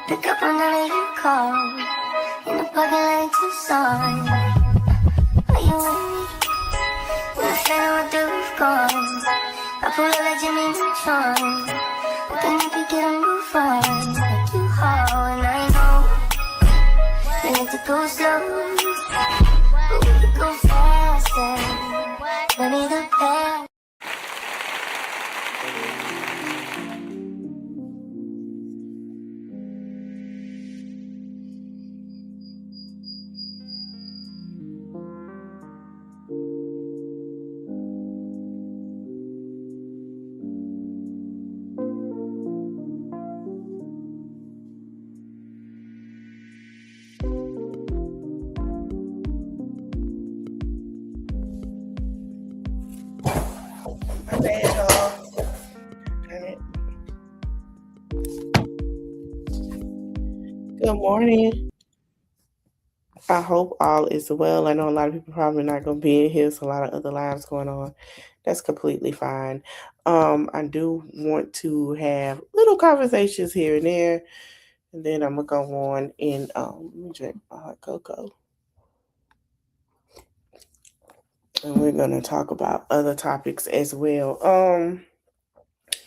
Pick up whenever you call. In the parking lot in Tucson. Are you with me? In the center with the roof gone. I pull up like Jimmy Neutron. Then you can get a move on. Like you haul, and I know we need to go slow, but we could go faster. Maybe the best. Good morning. I hope all is well. I know a lot of people probably not going to be in here. So a lot of other lives going on. That's completely fine. I do want to have little conversations here and there. And then I'm going to go on and let me drink my hot cocoa. And we're going to talk about other topics as well. I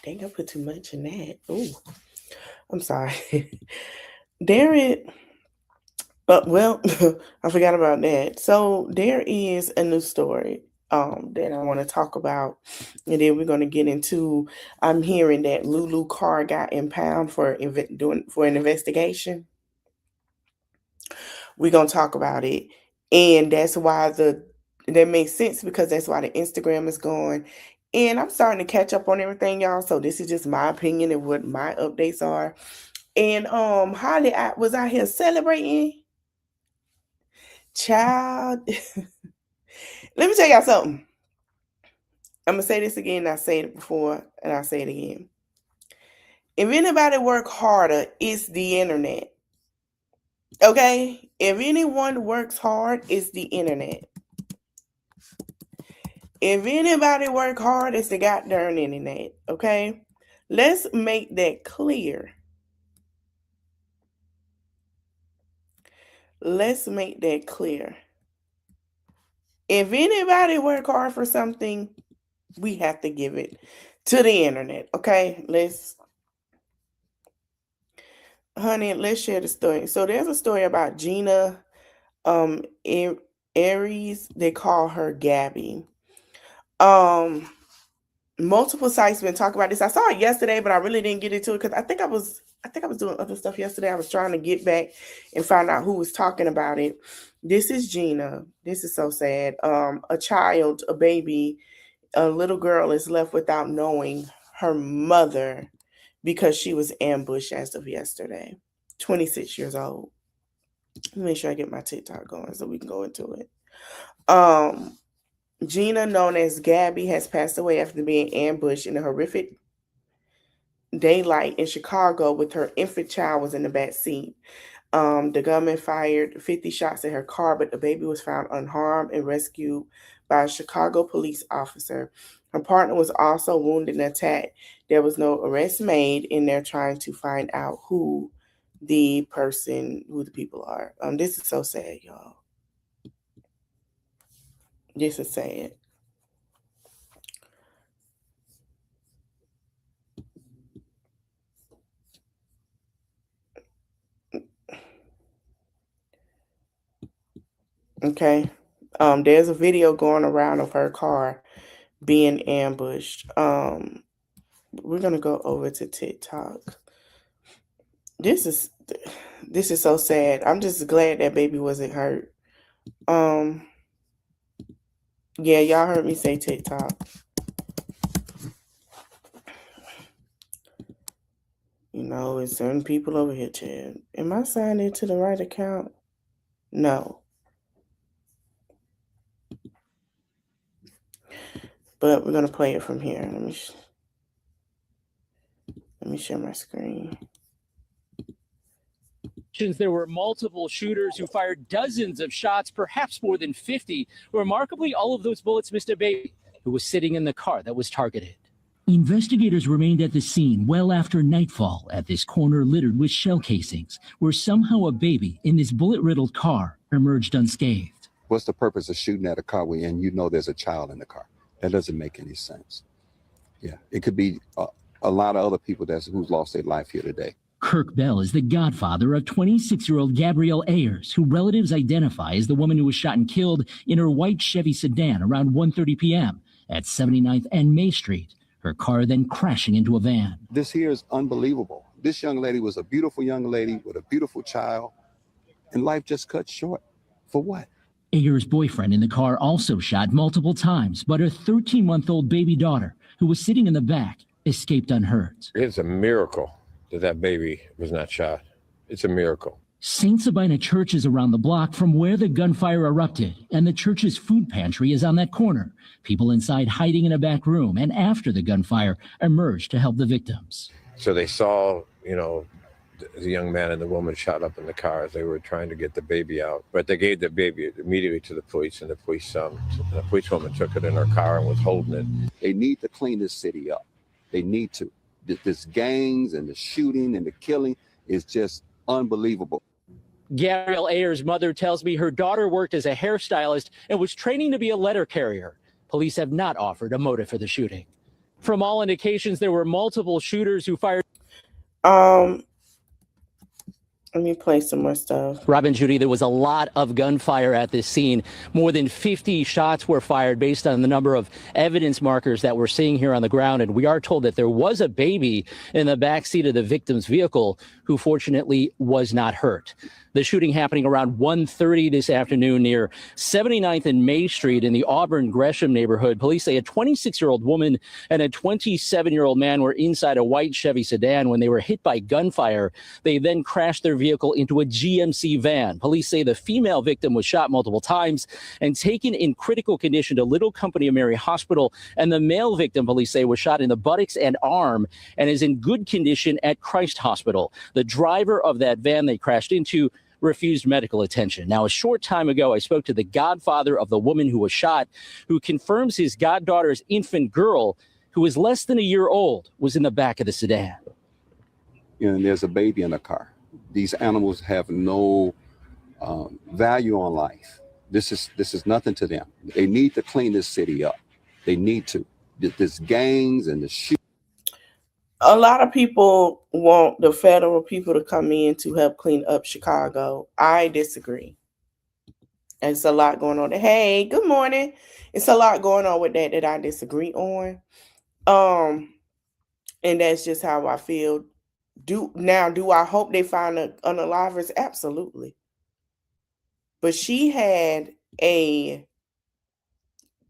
think I put too much in that. Ooh, I'm sorry. Darren, well, I forgot about that. So there is a new story that I want to talk about. And then we're going to get into, I'm hearing that Lulu car got impounded for an investigation. We're going to talk about it. And that's why that makes sense, because that's why the Instagram is going. And I'm starting to catch up on everything, y'all. So this is just my opinion and what my updates are. And Holly, I was out here celebrating. Child, let me tell y'all something. I'm going to say this again. I said it before, and I'll say it again. If anybody work harder, it's the internet. Okay? If anyone works hard, it's the internet. If anybody work hard, it's the goddamn internet. Okay? Let's make that clear. Let's make that clear. If anybody work hard for something, we have to give it to the internet. Okay? Let's share the story. So there's a story about Gina Aries. They call her Gabby. Multiple sites been talking about this. I saw it yesterday, but I really didn't get into it because I think I was doing other stuff yesterday. I was trying to get back and find out who was talking about it. This is Gina. This is so sad. A child, a baby, a little girl is left without knowing her mother because she was ambushed as of yesterday. 26 years old. Let me make sure I get my TikTok going so we can go into it. Gina, known as Gabby, has passed away after being ambushed in a horrific daylight in Chicago with her infant child was in the back seat. The gunman fired 50 shots at her car, but the baby was found unharmed and rescued by a Chicago police officer. Her partner was also wounded in the attack. There was no arrest made, and they're trying to find out who the people are. This is so sad, y'all. This is sad. Okay. There's a video going around of her car being ambushed. We're gonna go over to TikTok. This is so sad. I'm just glad that baby wasn't hurt. Yeah, y'all heard me say TikTok. You know, it's certain people over here, Chad. Am I signed into the right account? No. But we're gonna play it from here. Let me share my screen. There were multiple shooters who fired dozens of shots, perhaps more than 50. Remarkably, all of those bullets missed a baby who was sitting in the car that was targeted. Investigators remained at the scene well after nightfall at this corner littered with shell casings, where somehow a baby in this bullet-riddled car emerged unscathed. What's the purpose of shooting at a car when you know there's a child in the car? That doesn't make any sense. Yeah, it could be a lot of other people who's lost their life here today. Kirk Bell is the godfather of 26-year-old Gabrielle Ayers, who relatives identify as the woman who was shot and killed in her white Chevy sedan around 1:30 p.m. at 79th and May Street, her car then crashing into a van. This here is unbelievable. This young lady was a beautiful young lady with a beautiful child, and life just cut short. For what? Ayers' boyfriend in the car also shot multiple times, but her 13-month-old baby daughter, who was sitting in the back, escaped unhurt. It's a miracle that baby was not shot. It's a miracle. St. Sabina Church is around the block from where the gunfire erupted, and the church's food pantry is on that corner. People inside hiding in a back room, and after the gunfire, emerged to help the victims. So they saw, the young man and the woman shot up in the car as they were trying to get the baby out. But they gave the baby immediately to the police, and the policewoman took it in her car and was holding it. They need to clean this city up. They need to. This gangs and the shooting and the killing is just unbelievable. Gabrielle Ayers' mother tells me her daughter worked as a hairstylist and was training to be a letter carrier. Police have not offered a motive for the shooting. From all indications, there were multiple shooters who fired. Let me play some more stuff. Robin, Judy, there was a lot of gunfire at this scene. More than 50 shots were fired based on the number of evidence markers that we're seeing here on the ground. And we are told that there was a baby in the backseat of the victim's vehicle who fortunately was not hurt. The shooting happening around 1:30 this afternoon near 79th and May Street in the Auburn Gresham neighborhood. Police say a 26-year-old woman and a 27-year-old man were inside a white Chevy sedan when they were hit by gunfire. They then crashed their vehicle into a GMC van. Police say the female victim was shot multiple times and taken in critical condition to Little Company of Mary Hospital. And the male victim, police say, was shot in the buttocks and arm and is in good condition at Christ Hospital. The driver of that van they crashed into refused medical attention. Now, a short time ago, I spoke to the godfather of the woman who was shot, who confirms his goddaughter's infant girl, who was less than a year old, was in the back of the sedan. And there's a baby in the car. These animals have no value on life. This is nothing to them. They need to clean this city up. They need to. This gangs and the shoot. A lot of people want the federal people to come in to help clean up Chicago. I disagree. It's a lot going on. Hey, good morning. It's a lot going on with that I disagree on. And that's just how I feel. Do I hope they find unalivers? Absolutely. But she had a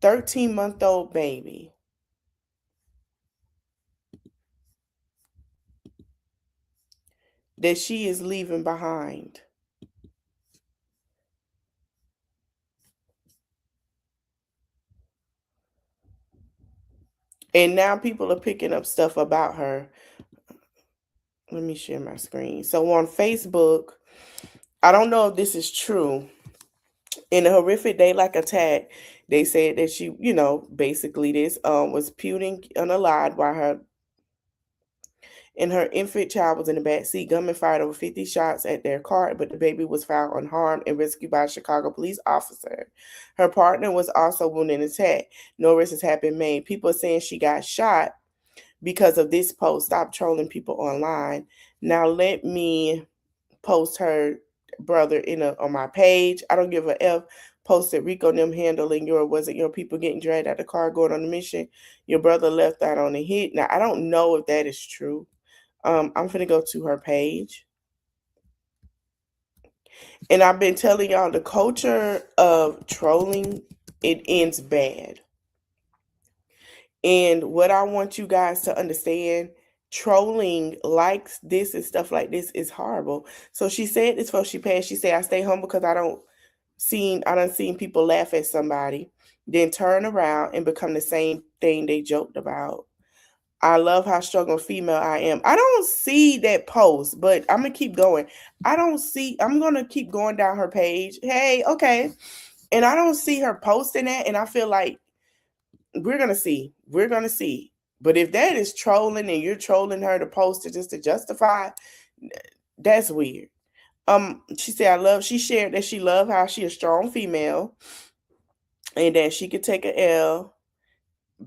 13-month-old baby. That she is leaving behind. And now people are picking up stuff about her. Let me share my screen. So on Facebook, I don't know if this is true. In a horrific day-like attack, they said that she, basically this was puking unalive while her infant child was in the back seat. Gunmen fired over 50 shots at their car, but the baby was found unharmed and rescued by a Chicago police officer. Her partner was also wounded in the attack. No arrests have been made. People are saying she got shot because of this post. Stop trolling people online. Now let me post her brother on my page. I don't give a F. Posted Rico and them handling wasn't your people getting dragged out of the car going on a mission. Your brother left out on a hit. Now I don't know if that is true. I'm going to go to her page. And I've been telling y'all the culture of trolling, it ends bad. And what I want you guys to understand, trolling like this and stuff like this is horrible. So she said this before she passed. She said, I stay home because I done seen people laugh at somebody, then turn around and become the same thing they joked about. I love how strong a female I am. I don't see that post, but I'm going to keep going. I'm going to keep going down her page. Hey, okay. And I don't see her posting that. And I feel like we're going to see. But if that is trolling and you're trolling her to post it just to justify, that's weird. She said she shared that she loved how she a strong female and that she could take a L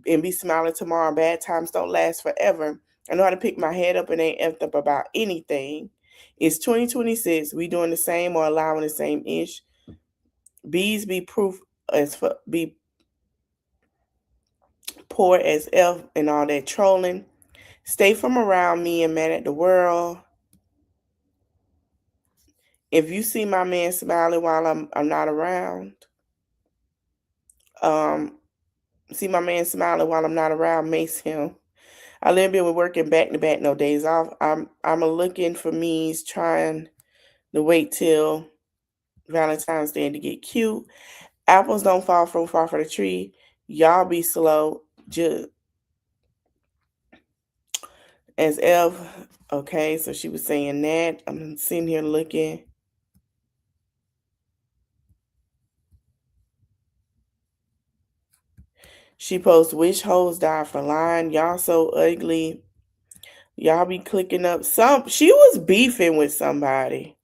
and be smiling tomorrow. Bad times don't last forever. I know how to pick my head up and ain't effed up about anything. It's 2026. We doing the same or allowing the same ish. Bees be proof as be poor as F and all that trolling. Stay from around me and mad at the world. If you see my man smiling while I'm not around, see my man smiling while I'm not around, makes him. I live here with working back to back, no days off. I'm a looking for me's trying to wait till Valentine's Day to get cute. Apples don't fall from far from the tree. Y'all be slow. Just as F. Okay, so she was saying that. I'm sitting here looking. She posts, "Which hoes die for lying? Y'all so ugly. Y'all be clicking up." She was beefing with somebody.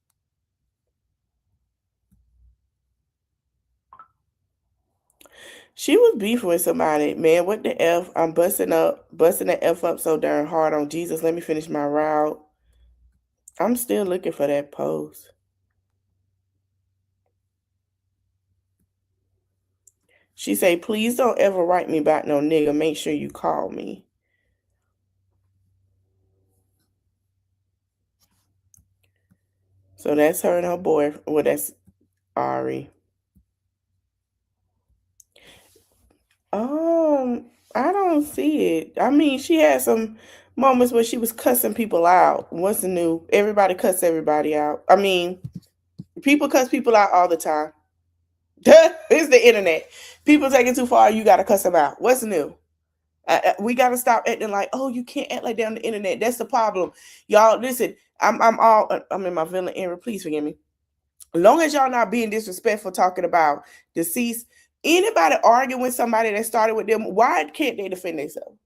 She was beefing with somebody. Man, what the F? I'm busting the F up so darn hard on Jesus. Let me finish my route. I'm still looking for that post. She say, "Please don't ever write me about no nigga. Make sure you call me." So that's her and her boyfriend. Well, that's Ari. I don't see it. I mean, she had some moments where she was cussing people out. What's new? Everybody cuss everybody out. I mean, people cuss people out all the time. It's the internet. People take it too far, you gotta cuss them out. What's new? We gotta stop acting like, oh, you can't act like that on the internet. That's the problem, y'all. Listen, I'm in my villain era. Please forgive me. As long as y'all not being disrespectful, talking about deceased, anybody arguing with somebody that started with them, why can't they defend themselves?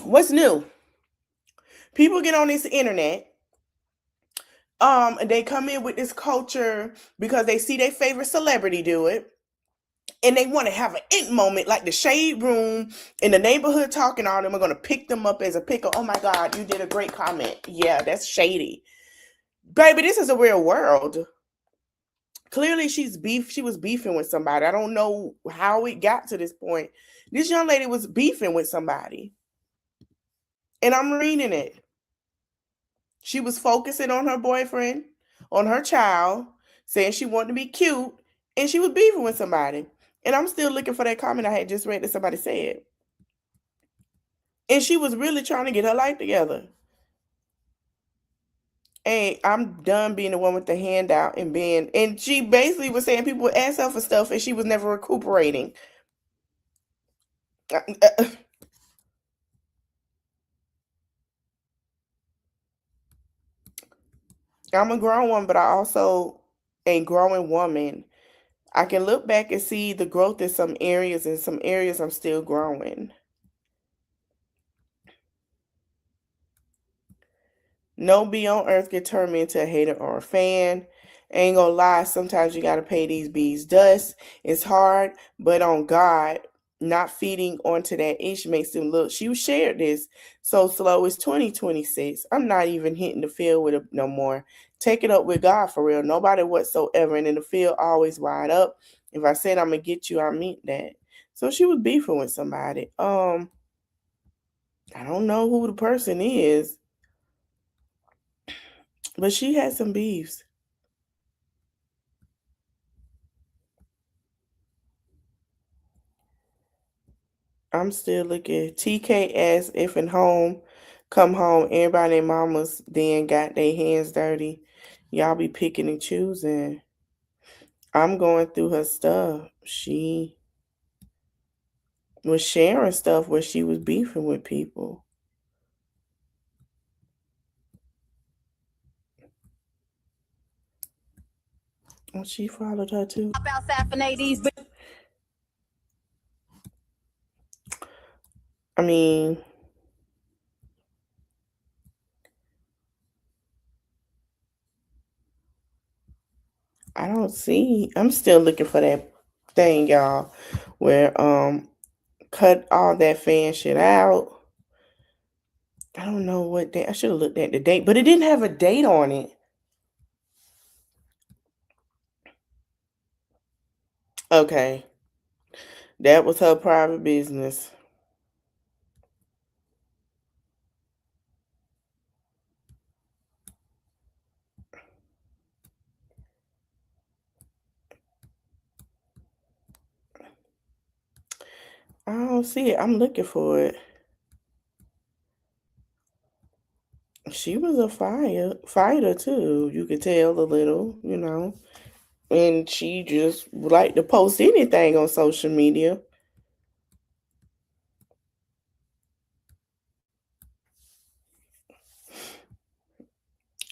What's new? People get on this internet, and they come in with this culture because they see their favorite celebrity do it. And they want to have an int moment like the shade room in the neighborhood talking. All of them are going to pick them up as a picker. Oh my God, you did a great comment. Yeah, that's shady. Baby, this is a real world. Clearly she was beefing with somebody. I don't know how it got to this point. This young lady was beefing with somebody. And I'm reading it. She was focusing on her boyfriend, on her child, saying she wanted to be cute, and she was beefing with somebody. And I'm still looking for that comment I had just read that somebody said. And she was really trying to get her life together. Hey, I'm done being the one with the handout and she basically was saying people would ask her for stuff and she was never recuperating. I'm a grown one, but I also a growing woman. I can look back and see the growth in some areas, and some areas I'm still growing. No be on earth can turn me into a hater or a fan. Ain't gonna lie, sometimes you gotta pay these bees dust. It's hard, but on God, not feeding onto that ish makes them look. She shared this so slow. It's 2026. I'm not even hitting the field with it no more. Take it up with God for real. Nobody whatsoever. And in the field, always wide up. If I said I'm gonna get you, I mean that. So she was beefing with somebody. I don't know who the person is. But she had some beefs. I'm still looking. TK asked if in home, come home, everybody and mamas then got their hands dirty. Y'all be picking and choosing. I'm going through her stuff. She was sharing stuff where she was beefing with people. Oh, she followed her too. I mean, I don't see. I'm still looking for that thing, y'all, where cut all that fan shit out. I don't know what day. I should have looked at the date, but it didn't have a date on it. Okay, that was her private business. I don't see it. I'm looking for it. She was a fighter too. You could tell a little, and she just liked to post anything on social media.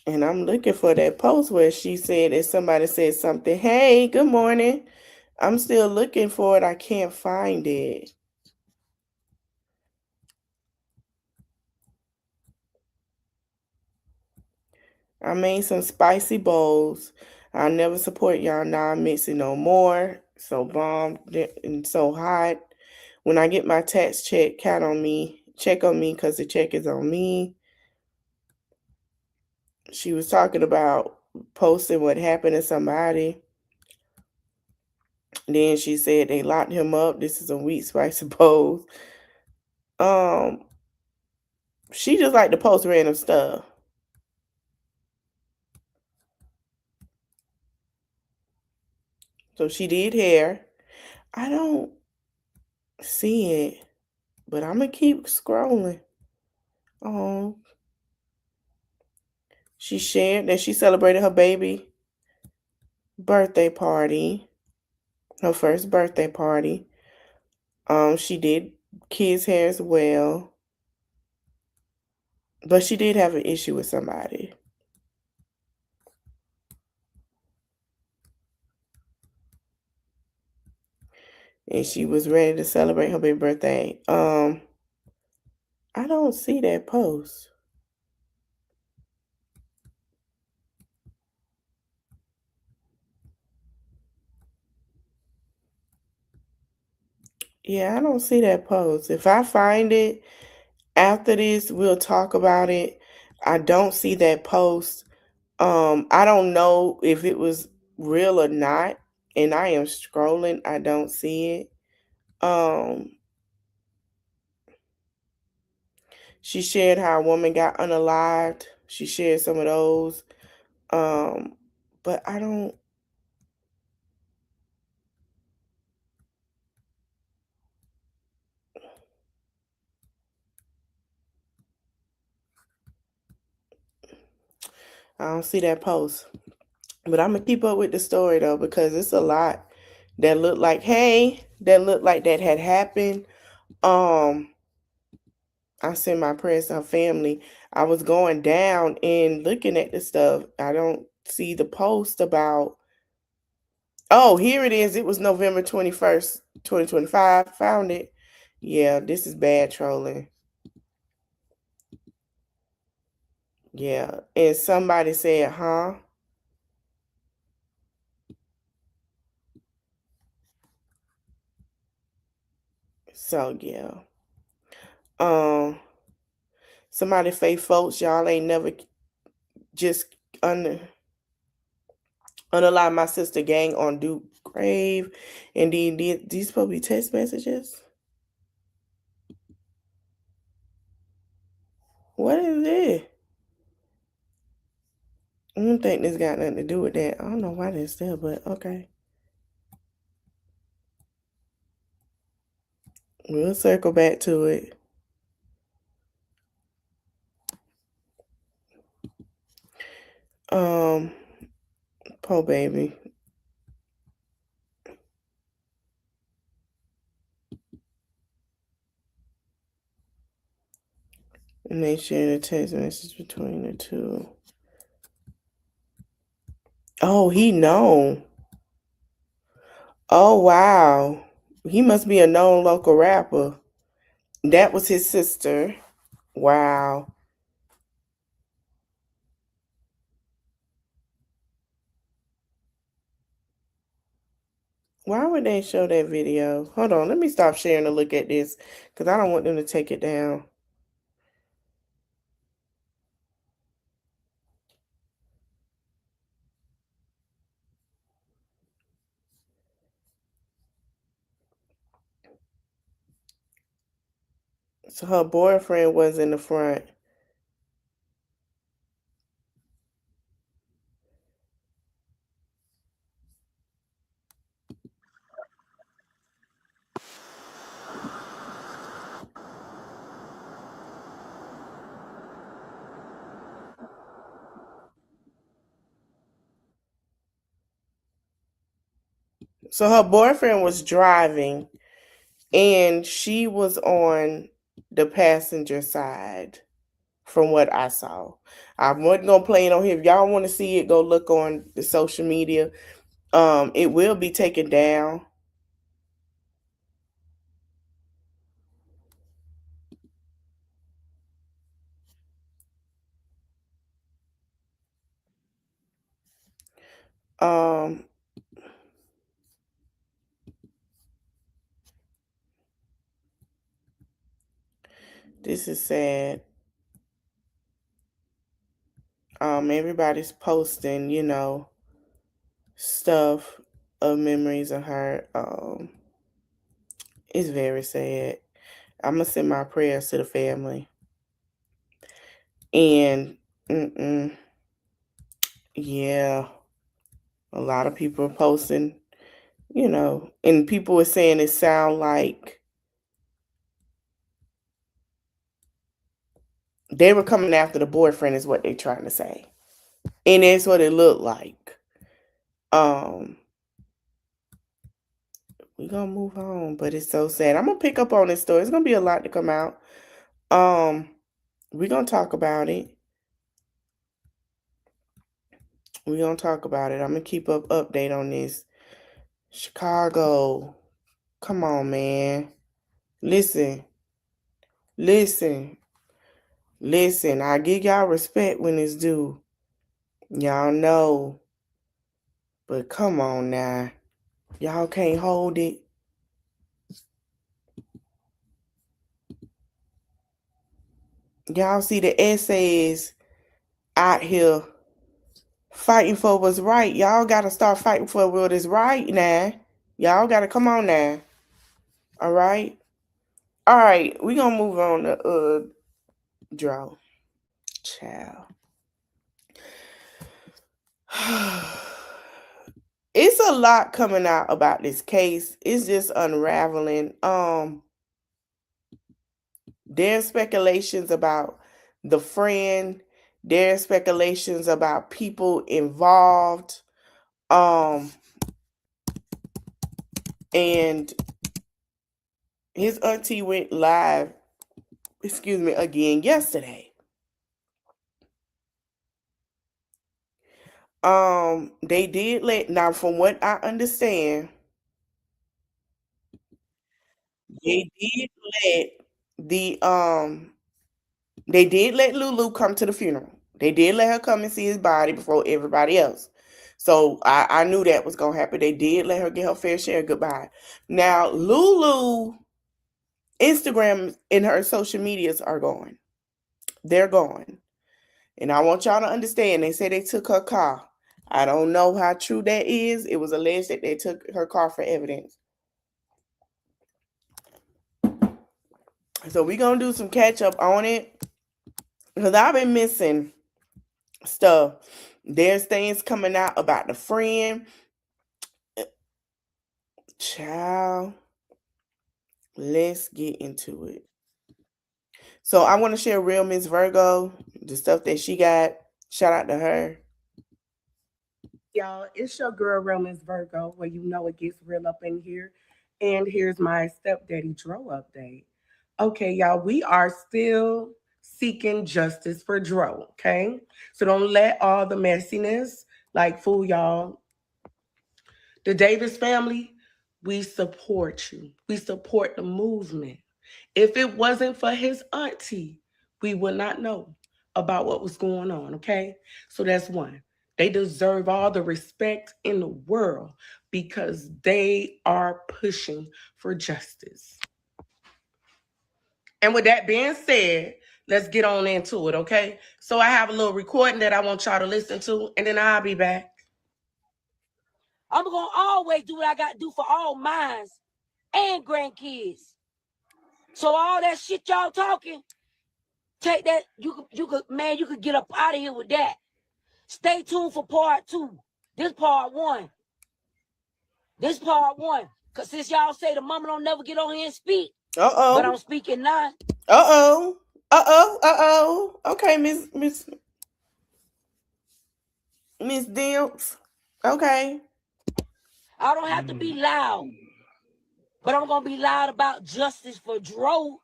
And I'm looking for that post where she said if somebody said something, hey, good morning. I'm still looking for it. I can't find it. I made some spicy bowls. I'll never support y'all non-mixing no more. So bomb and so hot. When I get my tax check, count on me. Check on me because the check is on me. She was talking about posting what happened to somebody. Then she said they locked him up. This is a wheat spicy bowl. She just like to post random stuff. So she did hair. I don't see it, but I'm gonna keep scrolling. She shared that she celebrated her baby birthday party, her first birthday party. She did kids' hair as well, but she did have an issue with somebody. And she was ready to celebrate her baby birthday. I don't see that post. Yeah, I don't see that post. If I find it after this, we'll talk about it. I don't see that post. I don't know if it was real or not, and I am scrolling. I don't see it. She shared how a woman got unalived. She shared some of those. But I don't see that post. But I'm gonna keep up with the story though, because it's a lot that look like that had happened. I send my prayers to her family. I was going down and looking at the stuff. I don't see the post about. Oh, here it is. It was November 21st, 2025. Found it. Yeah, this is bad trolling. Yeah. And somebody said, huh? So yeah. Somebody say, folks, y'all ain't never just unalive my sister gang on Duke grave. And these probably text messages. What is this? I don't think this got nothing to do with that. I don't know why this there, but okay. We'll circle back to it. Poor baby. And they shared a text message between the two. Oh, he know. Oh wow. He must be a known local rapper. That was his sister. Wow. Why would they show that video? Hold on, let me stop sharing to look at this because I don't want them to take it down. So her boyfriend was in the front. So her boyfriend was driving and she was on the passenger side from what I saw. I wasn't gonna play it on here. If y'all want to see it, go look on the social media. It will be taken down. Um, this is sad. Everybody's posting, stuff of memories of her. It's very sad. I'm gonna send my prayers to the family. And yeah, a lot of people are posting, and people were saying it sound like they were coming after the boyfriend is what they're trying to say. And that's what it looked like. We're gonna move on, but it's so sad. I'm gonna pick up on this story. It's gonna be a lot to come out. We're gonna talk about it. We're gonna talk about it. I'm gonna keep up update on this. Chicago. Come on, man. Listen. Listen. Listen. I give y'all respect when it's due. Y'all know. But come on now. Y'all can't hold it. Y'all see the essays out here fighting for what's right. Y'all gotta start fighting for what is right now. Y'all gotta come on now. All right. All right. We gonna move on to Dro. Child. It's a lot coming out about this case. It's just unraveling. There's speculations about the friend. There's speculations about people involved. And his auntie went live, again yesterday. They did now from what I understand, they did let the they did let Lulu come to the funeral. They did let her come and see his body before everybody else. So I knew that was gonna happen. They did let her get her fair share of goodbye. Now Lulu Instagram and her social medias are gone. They're gone. And I want y'all to understand, they say they took her car. I don't know how true that is. It was alleged that they took her car for evidence. So we're going to do some catch up on it. Because I've been missing stuff. There's things coming out about the friend. Child. Let's get into it. So I want to share Real Miss Virgo, the stuff that she got. Shout out to her. Y'all, it's your girl Romans Virgo, where you know it gets real up in here. And here's my stepdaddy Dro update. Okay, y'all, we are still seeking justice for Dro, okay? So don't let all the messiness like fool y'all. The Davis family, we support you. We support the movement. If it wasn't for his auntie, we would not know about what was going on, okay? So that's one. They deserve all the respect in the world because they are pushing for justice. And with that being said, let's get on into it, okay? So I have a little recording that I want y'all to listen to, and then I'll be back. I'm gonna always do what I gotta do for all mines and grandkids. So all that shit y'all talking, take that. You could get up out of here with that. Stay tuned for part 2. This part 1. Cause since y'all say the mama don't never get on here and speak, but I'm speaking now. Okay, Miss Dimps. Okay. I don't have to be loud, but I'm gonna be loud about justice for Dro.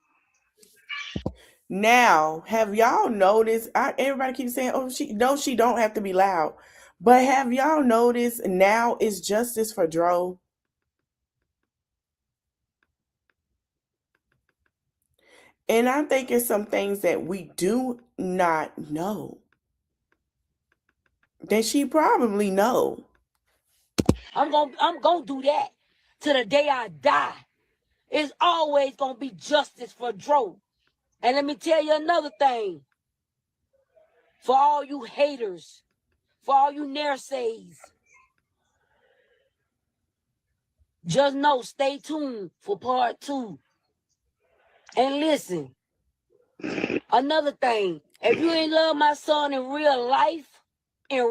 Now, have y'all noticed? Everybody keeps saying, "Oh, she don't have to be loud," but have y'all noticed? Now it's justice for Dro. And I'm thinking some things that we do not know that she probably know. I'm gonna do that to the day I die. It's always gonna be justice for Dro. And let me tell you another thing. For all you haters, for all you naysays, just know, stay tuned for part 2. And listen, another thing, if you ain't love my son in real life, and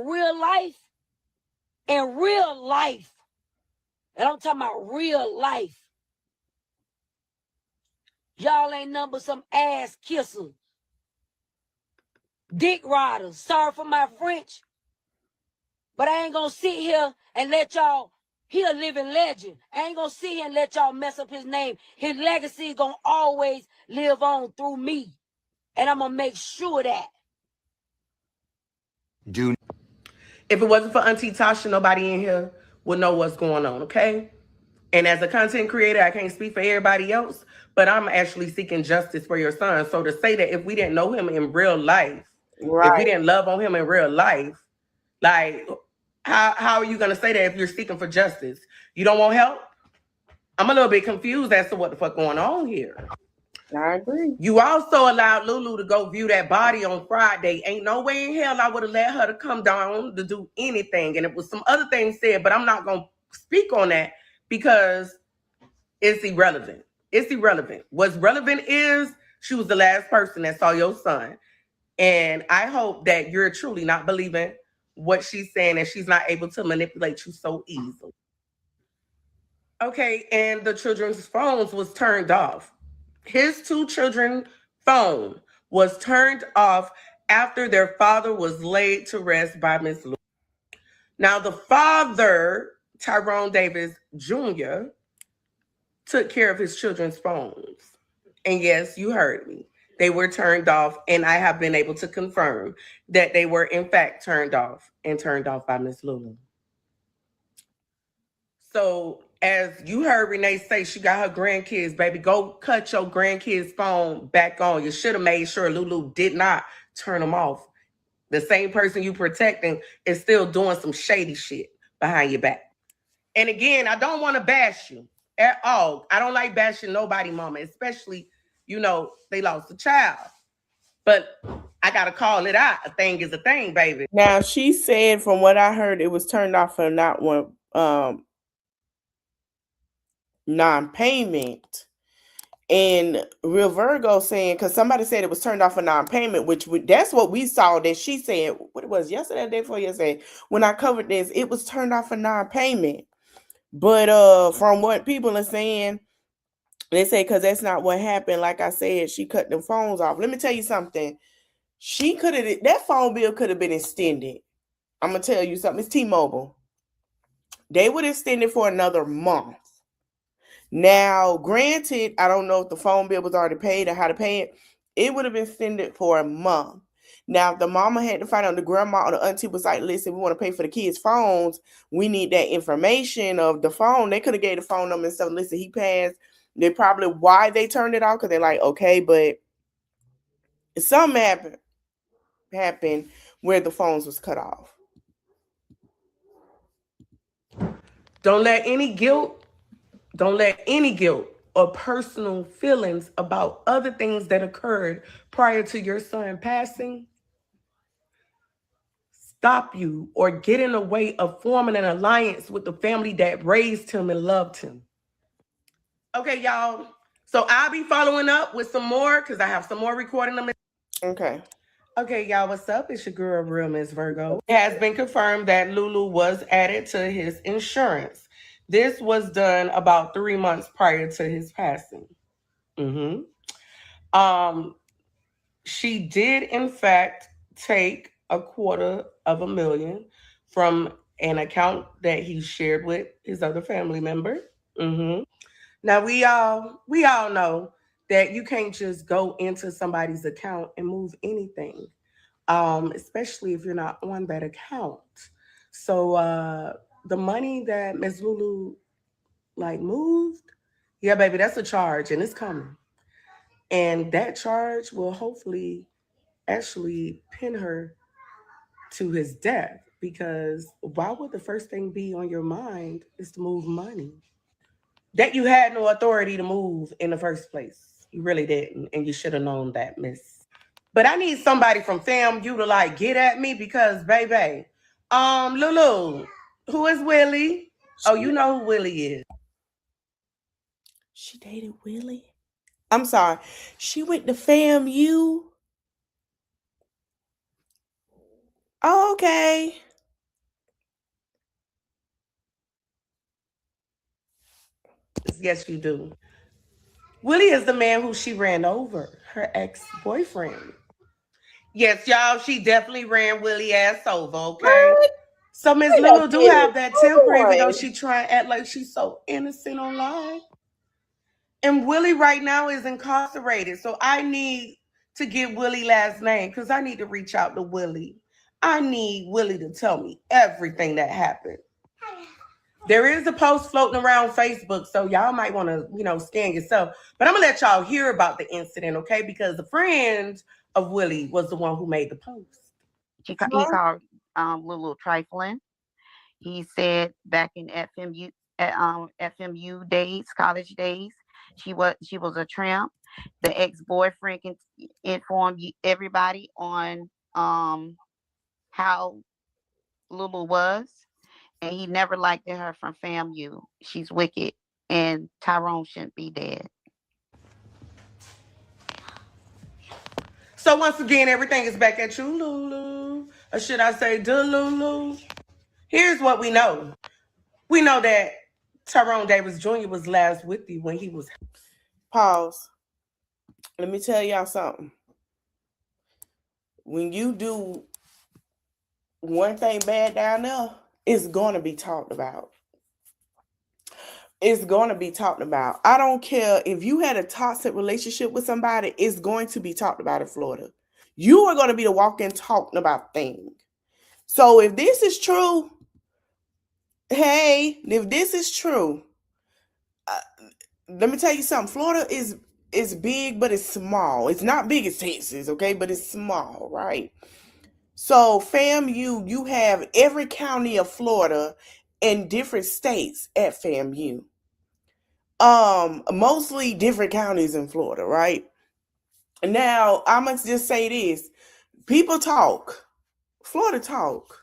I'm talking about real life, y'all ain't nothing but some ass kissers, dick riders. Sorry for my French, but I ain't gonna sit here and let y'all. He a living legend. I ain't gonna sit here and let y'all mess up his name. His legacy is gonna always live on through me. And I'm gonna make sure that. If it wasn't for Auntie Tasha, nobody in here would know what's going on, okay? And as a content creator, I can't speak for everybody else, but I'm actually seeking justice for your son. So to say that if we didn't know him in real life, if we didn't love on him in real life, like how are you gonna say that if you're seeking for justice? You don't want help? I'm a little bit confused as to what the fuck going on here. I agree. You also allowed Lulu to go view that body on Friday. Ain't no way in hell I would have let her to come down to do anything. And it was some other things said, but I'm not gonna speak on that because it's irrelevant. It's irrelevant. What's relevant is she was the last person that saw your son. And I hope that you're truly not believing what she's saying and she's not able to manipulate you so easily. Okay, and the children's phones was turned off. His 2 children phone was turned off after their father was laid to rest by Miss Lou. Now the father, Tyrone Davis Jr., took care of his children's phones. And yes, you heard me. They were turned off, and I have been able to confirm that they were in fact turned off and turned off by Miss Lulu. So as you heard Renee say, she got her grandkids, baby, go cut your grandkids' phone back on. You should have made sure Lulu did not turn them off. The same person you protecting is still doing some shady shit behind your back. And again, I don't want to bash you at all. I don't like bashing nobody, mama, especially, they lost a child. But I got to call it out. A thing is a thing, baby. Now, she said, from what I heard, it was turned off for non-payment. And Real Virgo saying, because somebody said it was turned off for non-payment, that's what we saw that she said, what it was yesterday, the day before yesterday, when I covered this, it was turned off for non-payment. But from what people are saying, they say, because that's not what happened. Like I said, she cut the phones off. Let me tell you something. That phone bill could have been extended. I'm going to tell you something. It's T-Mobile. They would extend it for another month. Now, granted, I don't know if the phone bill was already paid or how to pay it. It would have been extended for a month. Now, if the mama had to find out, the grandma or the auntie was like, listen, we want to pay for the kids' phones. We need that information of the phone. They could have gave the phone number and stuff. Listen, he passed. They probably why they turned it off because they're like, okay, but something happened where the phones was cut off. Don't let any guilt or personal feelings about other things that occurred prior to your son passing stop you or get in the way of forming an alliance with the family that raised him and loved him. Okay, y'all. So I'll be following up with some more because I have some more recording them. Okay. Okay, y'all, what's up? It's your girl, Real Miss Virgo. It has been confirmed that Lulu was added to his insurance. This was done about 3 months prior to his passing. She did, in fact, take $250,000 from an account that he shared with his other family member. Now we all know that you can't just go into somebody's account and move anything, especially if you're not on that account. So the money that Miss Lulu moved, yeah, baby, that's a charge and it's coming. And that charge will hopefully actually pin her to his death, because why would the first thing be on your mind is to move money that you had no authority to move in the first place? You really didn't, and you should have known that, miss. But I need somebody from FAMU to get at me because, baby, Lulu, who is Willie? Oh, you know who Willie is. She dated Willie? I'm sorry. She went to FAMU? Oh, okay. Yes, you do. Willie is the man who she ran over, her ex-boyfriend. Yes, y'all, she definitely ran Willie ass over, okay? What? So Miss Lulu do have that temper, even though she try and act like she's so innocent online. And Willie right now is incarcerated. So I need to get Willie last name because I need to reach out to Willie. I need Willie to tell me everything that happened. There is a post floating around Facebook, so y'all might want to, scan yourself. But I'm gonna let y'all hear about the incident, okay? Because the friend of Willie was the one who made the post. He called Lulu trifling. He said back in FMU days, college days, she was a tramp. The ex-boyfriend informed everybody on how Lulu was, and he never liked her from FAMU. She's wicked, and Tyrone shouldn't be dead. So once again, everything is back at you, Lulu. Or should I say, Lulu? Here's what we know. We know that Tyrone Davis Jr. was last with you when he was... Pause. Let me tell y'all something. When you do one thing bad down there, it's going to be talked about. It's going to be talked about. I don't care if you had a toxic relationship with somebody, it's going to be talked about in Florida. You are going to be the walk-in talking about thing. So if this is true, hey, if this is true, let me tell you something. Florida is big, but it's small. It's not big as Texas, okay? But it's small, right? So FAMU, you have every county of Florida and different states at FAMU. Mostly different counties in Florida, right? Now, I must just say this. People talk. Florida talk.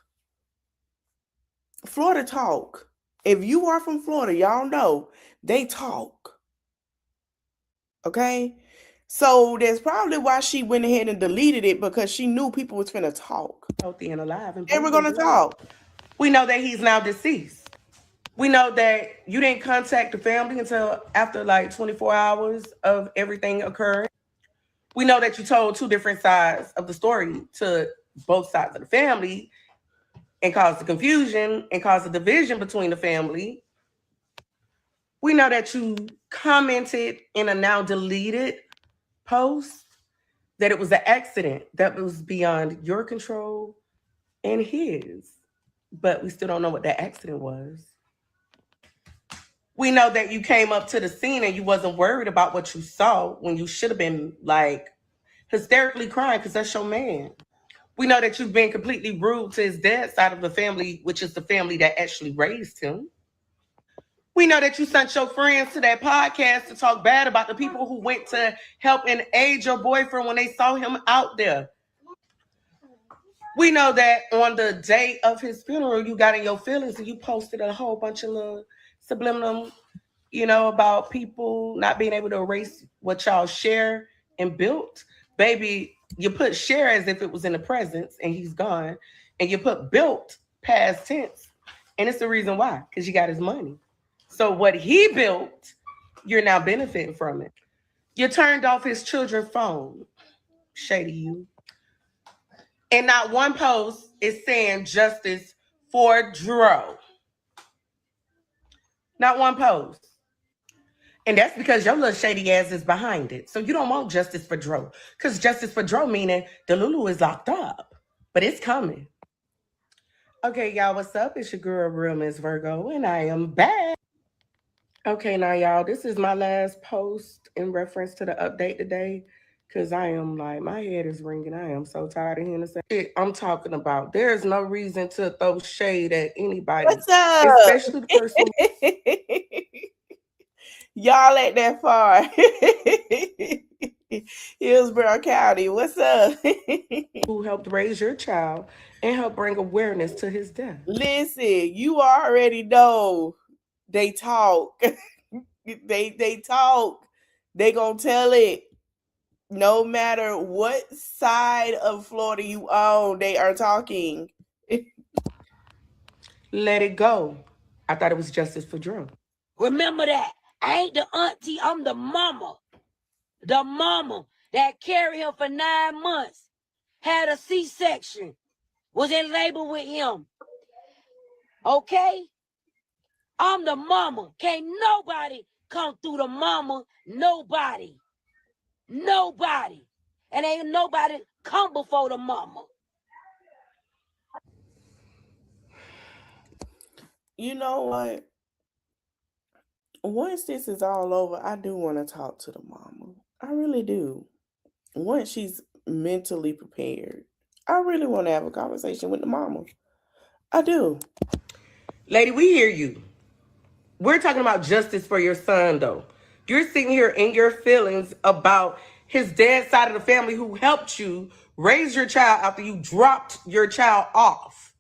Florida talk. If you are from Florida, y'all know they talk. Okay? So that's probably why she went ahead and deleted it, because she knew people was finna talk. Healthy and alive. And they were gonna talk. We know that he's now deceased. We know that you didn't contact the family until after 24 hours of everything occurring. We know that you told two different sides of the story to both sides of the family and caused the confusion and caused the division between the family. We know that you commented in a now deleted post that it was an accident that was beyond your control and his, but we still don't know what that accident was. We know that you came up to the scene and you wasn't worried about what you saw when you should have been like hysterically crying because that's your man. We know that you've been completely rude to his dad's side of the family, which is the family that actually raised him. We know that you sent your friends to that podcast to talk bad about the people who went to help and aid your boyfriend when they saw him out there. We know that on the day of his funeral, you got in your feelings and you posted a whole bunch of little subliminal, about people not being able to erase what y'all share and built. Baby, you put share as if it was in the presence and he's gone, and you put built past tense. And it's the reason why, because you got his money. So what he built, you're now benefiting from it. You turned off his children's phone. Shady you. And not one post is saying justice for Dro. Not one post. And that's because your little shady ass is behind it. So you don't want justice for Dro. Because justice for Dro meaning the Lulu is locked up. But it's coming. Okay, y'all, what's up? It's your girl, Real Miss Virgo, and I am back. Okay, now, y'all, this is my last post in reference to the update today. Because I am like, my head is ringing. I am so tired of hearing the same shit I'm talking about. There's no reason to throw shade at anybody. What's up? Especially the person. Y'all ain't that far. Hillsborough County, what's up? Who helped raise your child and help bring awareness to his death. Listen, you already know they talk. they talk. They gonna tell it. No matter what side of Florida you own, they are talking. Let it go. I thought it was justice for Dro. Remember that. I ain't the auntie, I'm the mama. The mama that carried him for 9 months, had a C-section, was in labor with him. Okay? I'm the mama. Can't nobody come through the mama. Nobody. Nobody. And ain't nobody come before the mama. You know what? Once this is all over, I do want to talk to the mama. I really do. Once she's mentally prepared, I really want to have a conversation with the mama. I do. Lady, we hear you. We're talking about justice for your son, though. You're sitting here in your feelings about his dad's side of the family who helped you raise your child after you dropped your child off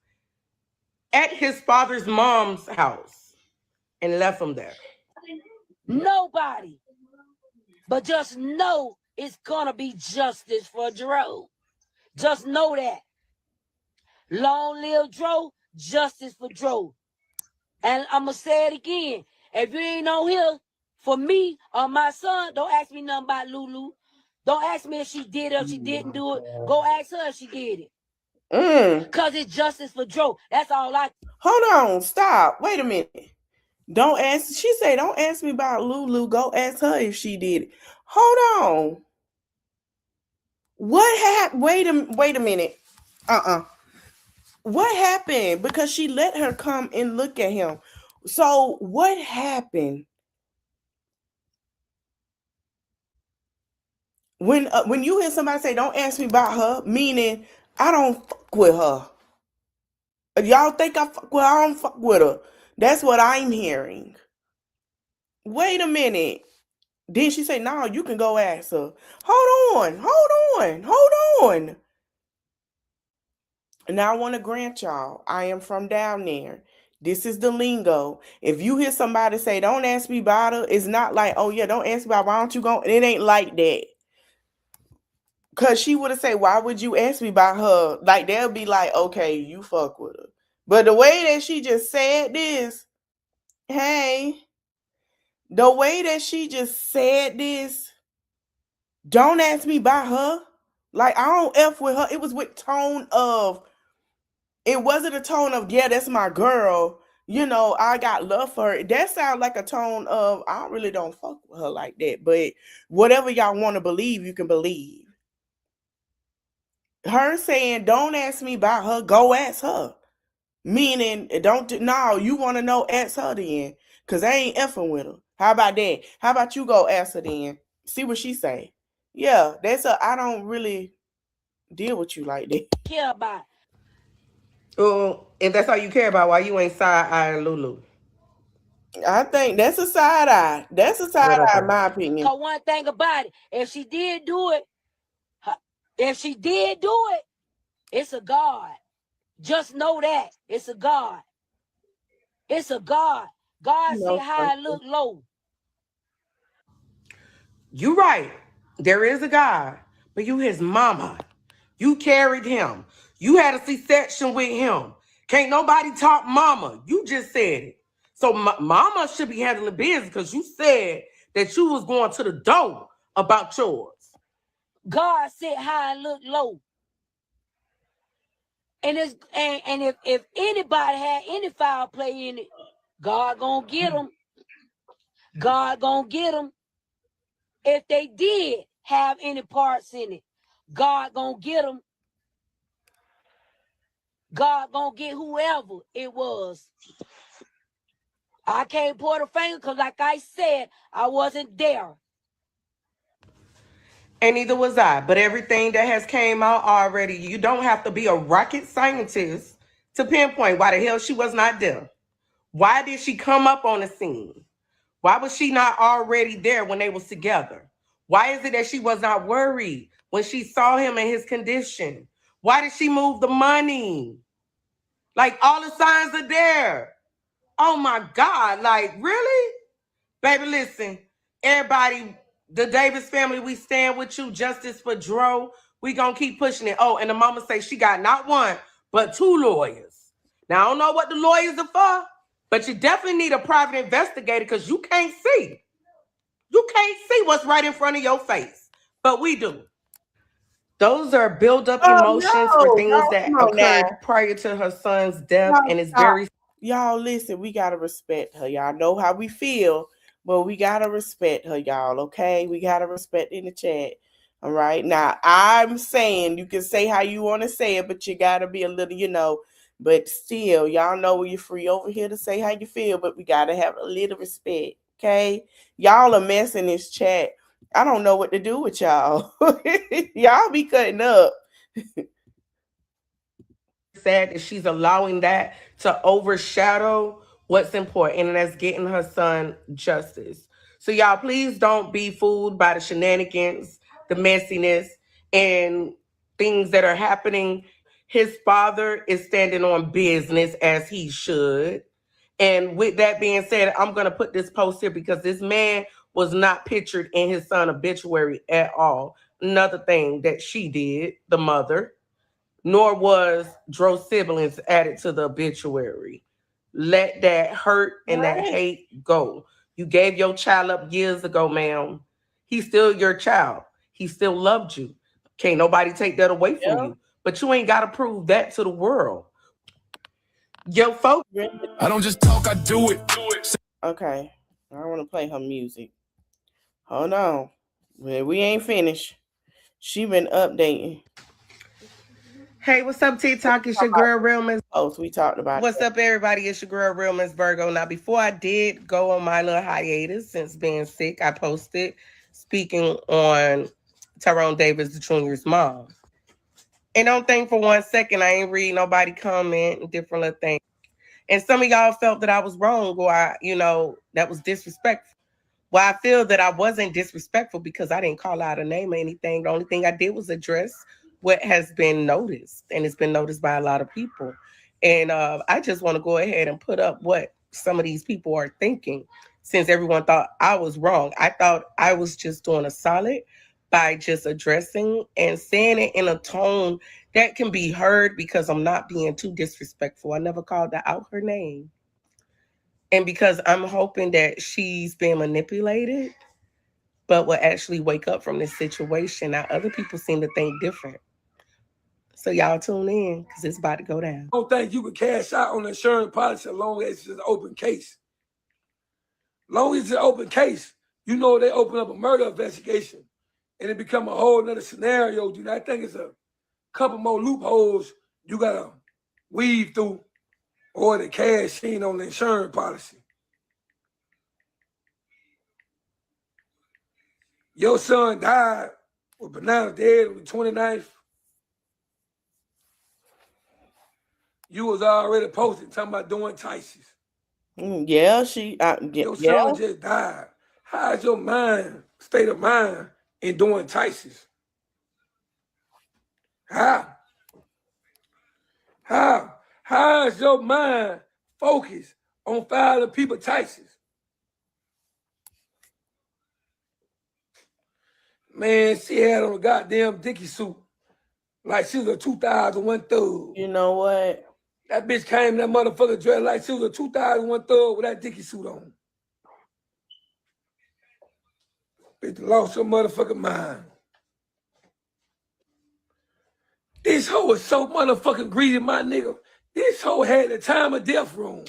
at his father's mom's house and left him there. Nobody. But just know it's gonna be justice for Dro. Just know that. Long live Dro, justice for Dro. And I'm going to say it again. If you ain't on here for me or my son, don't ask me nothing about Lulu. Don't ask me if she did it or she didn't do it. Go ask her if she did it. Because it's justice for Dro. That's all I... Hold on. Stop. Wait a minute. Don't ask... She say, don't ask me about Lulu. Go ask her if she did it. Hold on. What happened? Wait a minute. What happened? Because she let her come and look at him. So what happened? When you hear somebody say, don't ask me about her, meaning I don't fuck with her. Y'all think I fuck with her? I don't fuck with her. That's what I'm hearing. Wait a minute. Then she say, no, you can go ask her. Hold on. Now I want to grant y'all, I am from down there. This is the lingo. If you hear somebody say, don't ask me about her, it's not like, oh yeah, don't ask me about her. Why don't you go? It ain't like that. Because she would have said, why would you ask me about her? Like, they'll be like, okay, you fuck with her. But the way that she just said this, hey, the way that she just said this, don't ask me about her. Like, I don't F with her. It was with tone of, it wasn't a tone of, yeah, that's my girl. You know, I got love for her. That sounds like a tone of, I really don't fuck with her like that. But whatever y'all want to believe, you can believe. Her saying, don't ask me about her, go ask her. Meaning, no, you want to know, ask her then. Because I ain't effing with her. How about that? How about you go ask her then? See what she say. Yeah, I don't really deal with you like that. Care about. Oh, if that's all you care about, why you ain't side-eyeing Lulu? I think that's a side eye. That's a side eye, in my opinion. Cause one thing about it, if she did do it, it's a God. Just know that it's a God. It's a God. God You see know high, something. look low. You right. There is a God, but you his mama. You carried him. You had a C-section with him. Can't nobody talk mama. You just said it. So mama should be handling business because you said that you was going to the door about yours. God sit high and look low. And if anybody had any foul play in it, God gonna get them. God gonna get them. If they did have any parts in it, God gonna get them. God gonna get whoever it was. I can't point a finger because, like I said, I wasn't there. And neither was I. But everything that has came out already, you don't have to be a rocket scientist to pinpoint why the hell she was not there. Why did she come up on the scene? Why was she not already there when they was together? Why is it that she was not worried when she saw him in his condition? Why did she move the money? Like, all the signs are there. Oh my God, like, really? Baby, listen, everybody, the Davis family, we stand with you. Justice for Dro. We gonna keep pushing it. Oh, and the mama say she got not one, but 2 lawyers. Now, I don't know what the lawyers are for, but you definitely need a private investigator because you can't see. You can't see what's right in front of your face, but we do. Those are build-up Oh emotions for no, things y'all, that come on now. occurred prior to her son's death, Y'all, and it's stop. very Y'all, listen, we gotta respect her. Y'all know how we feel, but we gotta respect her, y'all. Okay, we gotta respect in the chat. All right. Now, I'm saying you can say how you want to say it, but you gotta be a little, But still, y'all know you're free over here to say how you feel, but we gotta have a little respect. Okay, y'all are messing this chat. I don't know what to do with y'all. Y'all be cutting up. sad that she's allowing that to overshadow what's important, and that's getting her son justice. So, y'all, please don't be fooled by the shenanigans, the messiness, and things that are happening. His father is standing on business as he should. And with that being said, I'm going to put this post here because this man was not pictured in his son obituary at all. Another thing that she did, the mother, nor was Dro's siblings added to the obituary. Let that hurt and that hate go. You gave your child up years ago, ma'am. He's still your child. He still loved you. Can't nobody take that away from you. But you ain't got to prove that to the world. Yo, folks. I don't just talk, I do it. Okay, I want to play her music. Hold on. Well, we ain't finished. She been updating. Hey, what's up, TikTok? It's your girl, Real Miss. Oh, so we talked about What's up, everybody? It's your girl, Real Miss Virgo. Now, before I did go on my little hiatus since being sick, I posted speaking on Tyrone Davis Jr.'s mom. And don't think for 1 second I ain't read nobody comment and different little things. And some of y'all felt that I was wrong or that was disrespectful. Well, I feel that I wasn't disrespectful because I didn't call out a name or anything. The only thing I did was address what has been noticed, and it's been noticed by a lot of people. And I just want to go ahead and put up what some of these people are thinking, since everyone thought I was wrong. I thought I was just doing a solid by just addressing and saying it in a tone that can be heard because I'm not being too disrespectful. I never called out her name. And because I'm hoping that she's been manipulated, but will actually wake up from this situation. Now, other people seem to think different. So y'all tune in because it's about to go down. I don't think you can cash out on the insurance policy as long as it's an open case. Long as it's an open case, they open up a murder investigation and it become a whole nother scenario. Dude, I think it's a couple more loopholes you got to weave through or to cash in on the insurance policy. Your son died with Banana dead on the 29th. You was already posting talking about doing Tyson. Yeah, Your yeah. son just died. How's your state of mind in doing Tyson? How? How's your mind focused on filing people Tyson? Man, she had on a goddamn Dickie suit like she was a 2001 thug. You know what? That bitch came in that motherfucker dressed like she was a 2001 thug with that Dickie suit on. Bitch lost her motherfucking mind. This hoe is so motherfucking greedy, my nigga. This hoe had the time of death wrong.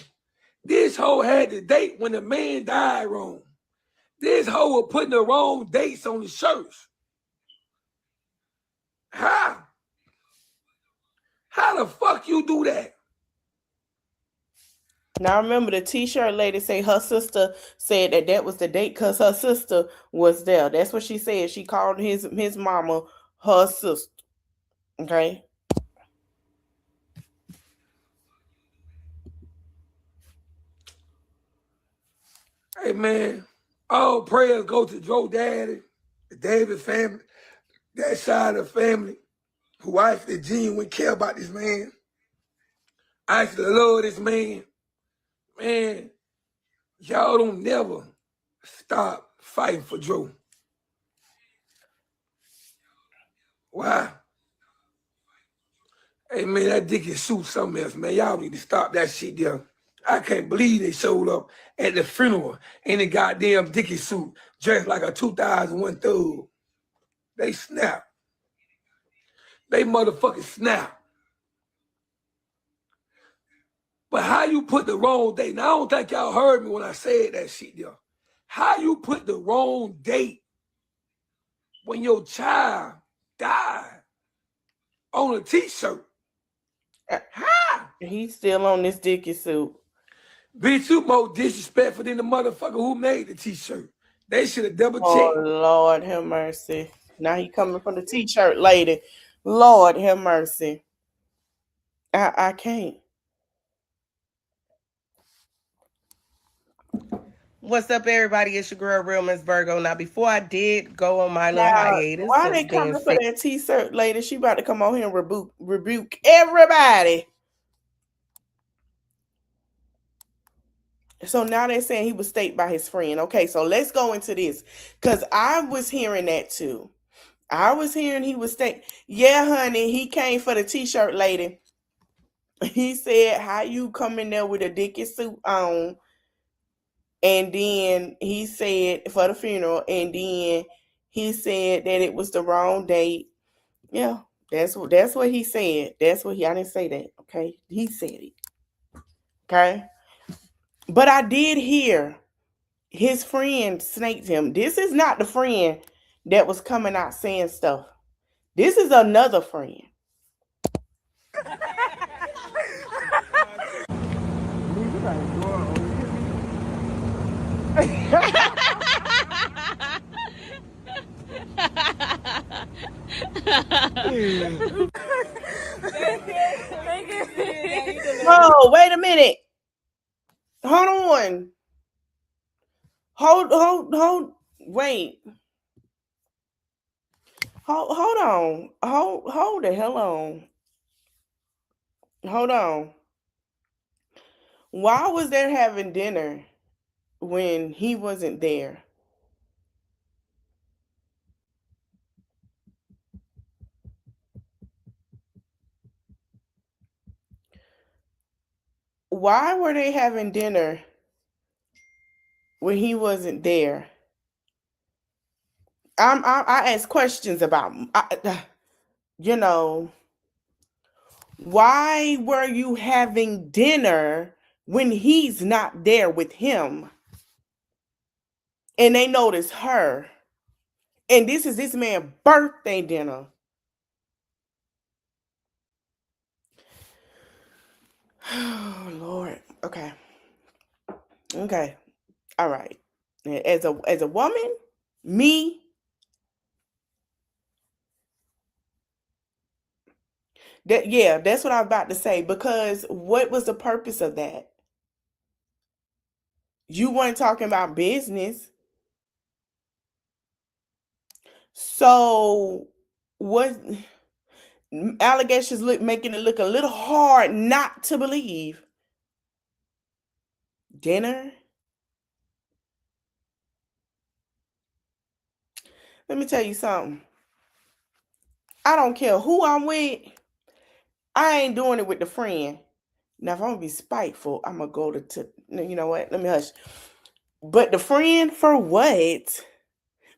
This hoe had the date when the man died wrong. This hoe was putting the wrong dates on the shirts. How? How the fuck you do that? Now remember, the t-shirt lady say her sister said that was the date because her sister was there. That's what she said. She called his mama her sister. Okay. Hey man, all prayers go to Joe Daddy, the David family, that side of the family, who actually genuinely care about this man. I actually love this man. Man, y'all don't never stop fighting for Joe. Why? Hey man, that Dickie suit something else, man. Y'all need to stop that shit there. I can't believe they showed up at the funeral in a goddamn Dickie suit, dressed like a 2001 thug. They snap. They motherfucking snap. But how you put the wrong date? Now, I don't think y'all heard me when I said that shit there. How you put the wrong date when your child died on a t-shirt? How? He's still on this Dickie suit. Bitch, you more disrespectful than the motherfucker who made the t-shirt. They should have double Oh, checked. Lord have mercy. Now he coming from the t-shirt lady. Lord have mercy. I can't. What's up, everybody? It's your girl, Real Miss Virgo. Now, before I did go on my little Now, hiatus, why of they being coming for sick, that t-shirt lady? She about to come on here and rebuke everybody. So now they're saying he was staked by his friend. Okay, so let's go into this. Because I was hearing that too. I was hearing he was staked. Yeah, honey, he came for the t-shirt lady. He said, how you come in there with a Dickie suit on? And then he said for the funeral, and then he said that it was the wrong date. Yeah, that's what he said. I didn't say that. Okay, he said it. Okay, but I did hear his friend snaked him. This is not the friend that was coming out saying stuff. This is another friend. Oh, wait a minute. Hold on. Hold. Wait. Hold on. Hold the hell on. Hold on. Why was they having dinner when he wasn't there? Why were they having dinner when he wasn't there? I ask questions about why were you having dinner when he's not there with him? And they notice her. And this is this man's birthday dinner. Oh, Lord. Okay. Okay. All right. As a woman, me, That's what I was about to say. Because what was the purpose of that? You weren't talking about business. So what allegations making it look a little hard not to believe. Dinner. Let me tell you something. I don't care who I'm with. I ain't doing it with the friend. Now, if I'm gonna be spiteful, I'm gonna go to you know what? Let me hush. But the friend for what?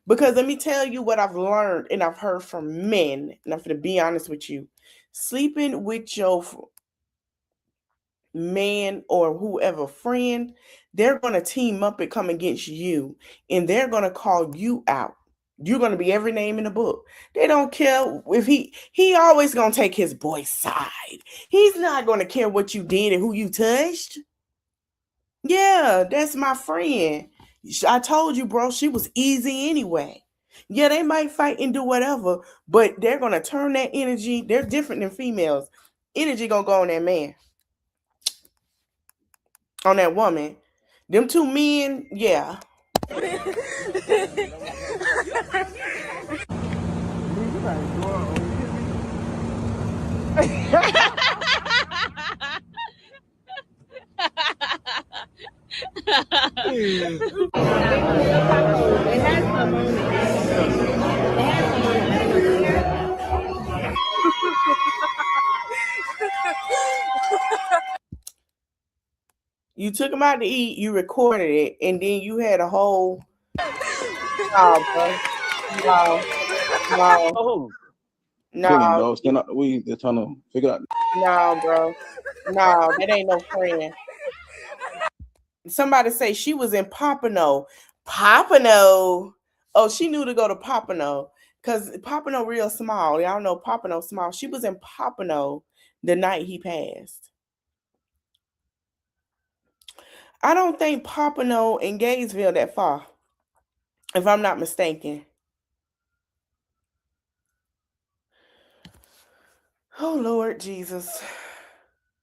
Because let me tell you what I've learned and I've heard from men, and I'm gonna be honest with you. Sleeping with your man or whoever friend, they're gonna team up and come against you, and they're gonna call you out. You're gonna be every name in the book. They don't care if he always gonna take his boy's side. He's not gonna care what you did and who you touched. Yeah, that's my friend. I told you, bro, she was easy anyway. Yeah, they might fight and do whatever, but they're gonna turn that energy. They're different than females. Energy gonna go on that man, on that woman. Them two men, yeah. You took them out to eat, you recorded it, and then you had a whole. No, bro. No, no, Oh, Chilling, no, dog. Stand out the weed. They're trying to figure out. no, bro. No, that ain't no friend. Somebody say she was in Pompano. Pompano. Oh, she knew to go to Pompano because Pompano real small. Y'all know Pompano small. She was in Pompano the night he passed. I don't think Pompano and Gainesville that far, if I'm not mistaken. Oh, Lord Jesus.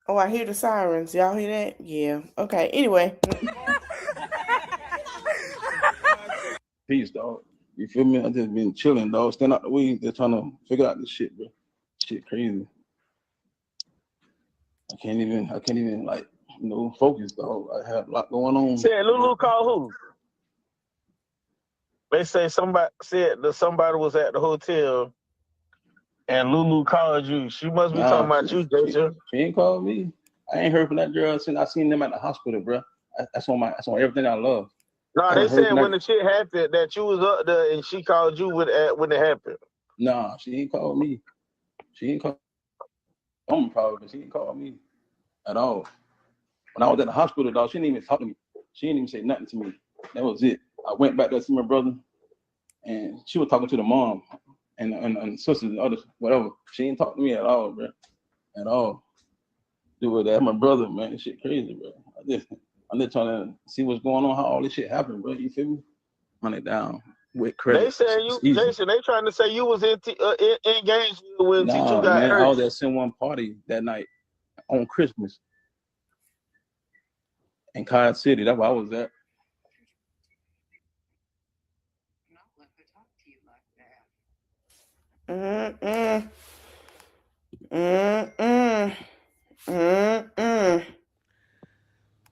Oh, I hear the sirens. Y'all hear that? Yeah. Okay. Anyway. Peace, dog. You feel me? I just been chilling, dog. Stand out the weed. They're trying to figure out this shit, bro. Shit crazy. I can't even like, focus, dog. I have a lot going on. said Lulu called who? They say somebody said that somebody was at the hotel and Lulu called you. She must be talking about you, Jason. She ain't called me. I ain't heard from that girl since I seen them at the hospital, bro. That's on everything I love. No, they said when the shit happened that you was up there and she called you when it happened. Nah, she ain't called me. She ain't called. I'm probably, but she ain't called me at all. When I was at the hospital, dog, she didn't even talk to me. She didn't even say nothing to me. That was it. I went back there to see my brother, and she was talking to the mom and sisters and others, whatever. She didn't talk to me at all, bro. At all. Do with that. My brother, man, this shit crazy, bro. I'm just trying to see what's going on, how all this shit happened, bro. You feel me? Run it down with credit. They saying you, Jason. They trying to say you was engaged when T2 got man, hurt. I was at Sin One party that night on Christmas in Kyle City. That's where I was at.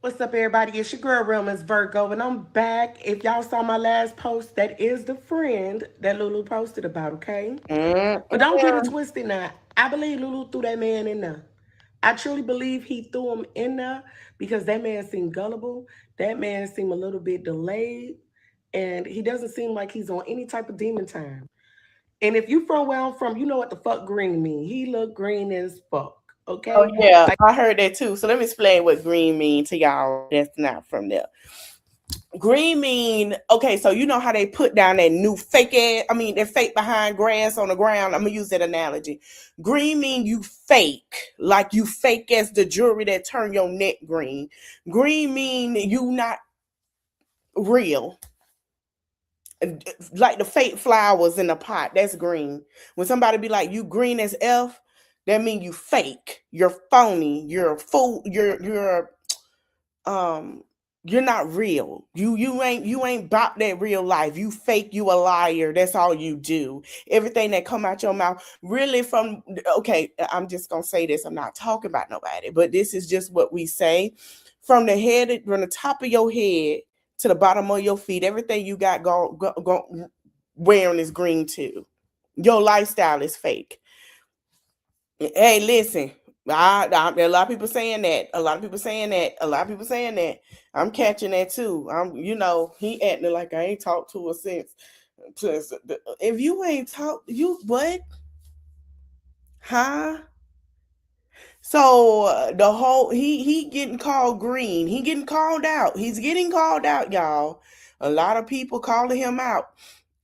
What's up, everybody? It's your girl, Real Miss Virgo, and I'm back. If y'all saw my last post, that is the friend that Lulu posted about, okay? But don't get it twisted now. I believe Lulu threw that man in there. I truly believe he threw him in there because that man seemed gullible. That man seemed a little bit delayed, and he doesn't seem like he's on any type of demon time. And if you from where I'm from, you know what the fuck green mean. He look green as fuck. Okay. Oh yeah, I heard that too. So let me explain what green mean to y'all that's not from there. Green mean, okay, so you know how they put down that new fake ass, that fake behind grass on the ground. I'm gonna use that analogy. Green mean you fake, like you fake as the jewelry that turn your neck green. Green mean you not real. Like the fake flowers in the pot, that's green. When somebody be like, you green as F, That means you fake. You're phony. You're a fool. You're not real. You ain't about that real life. You fake, you a liar. That's all you do. Everything that come out your mouth, really from okay, I'm just gonna say this. I'm not talking about nobody, but this is just what we say. From the top of your head to the bottom of your feet, everything you got wearing is green too. Your lifestyle is fake. Hey, listen, there are a lot of people saying that. A lot of people saying that. A lot of people saying that. I'm catching that too. He acting like I ain't talked to her since. If you ain't talked, you what? Huh? So the whole he getting called green. He getting called out. He's getting called out, y'all. A lot of people calling him out,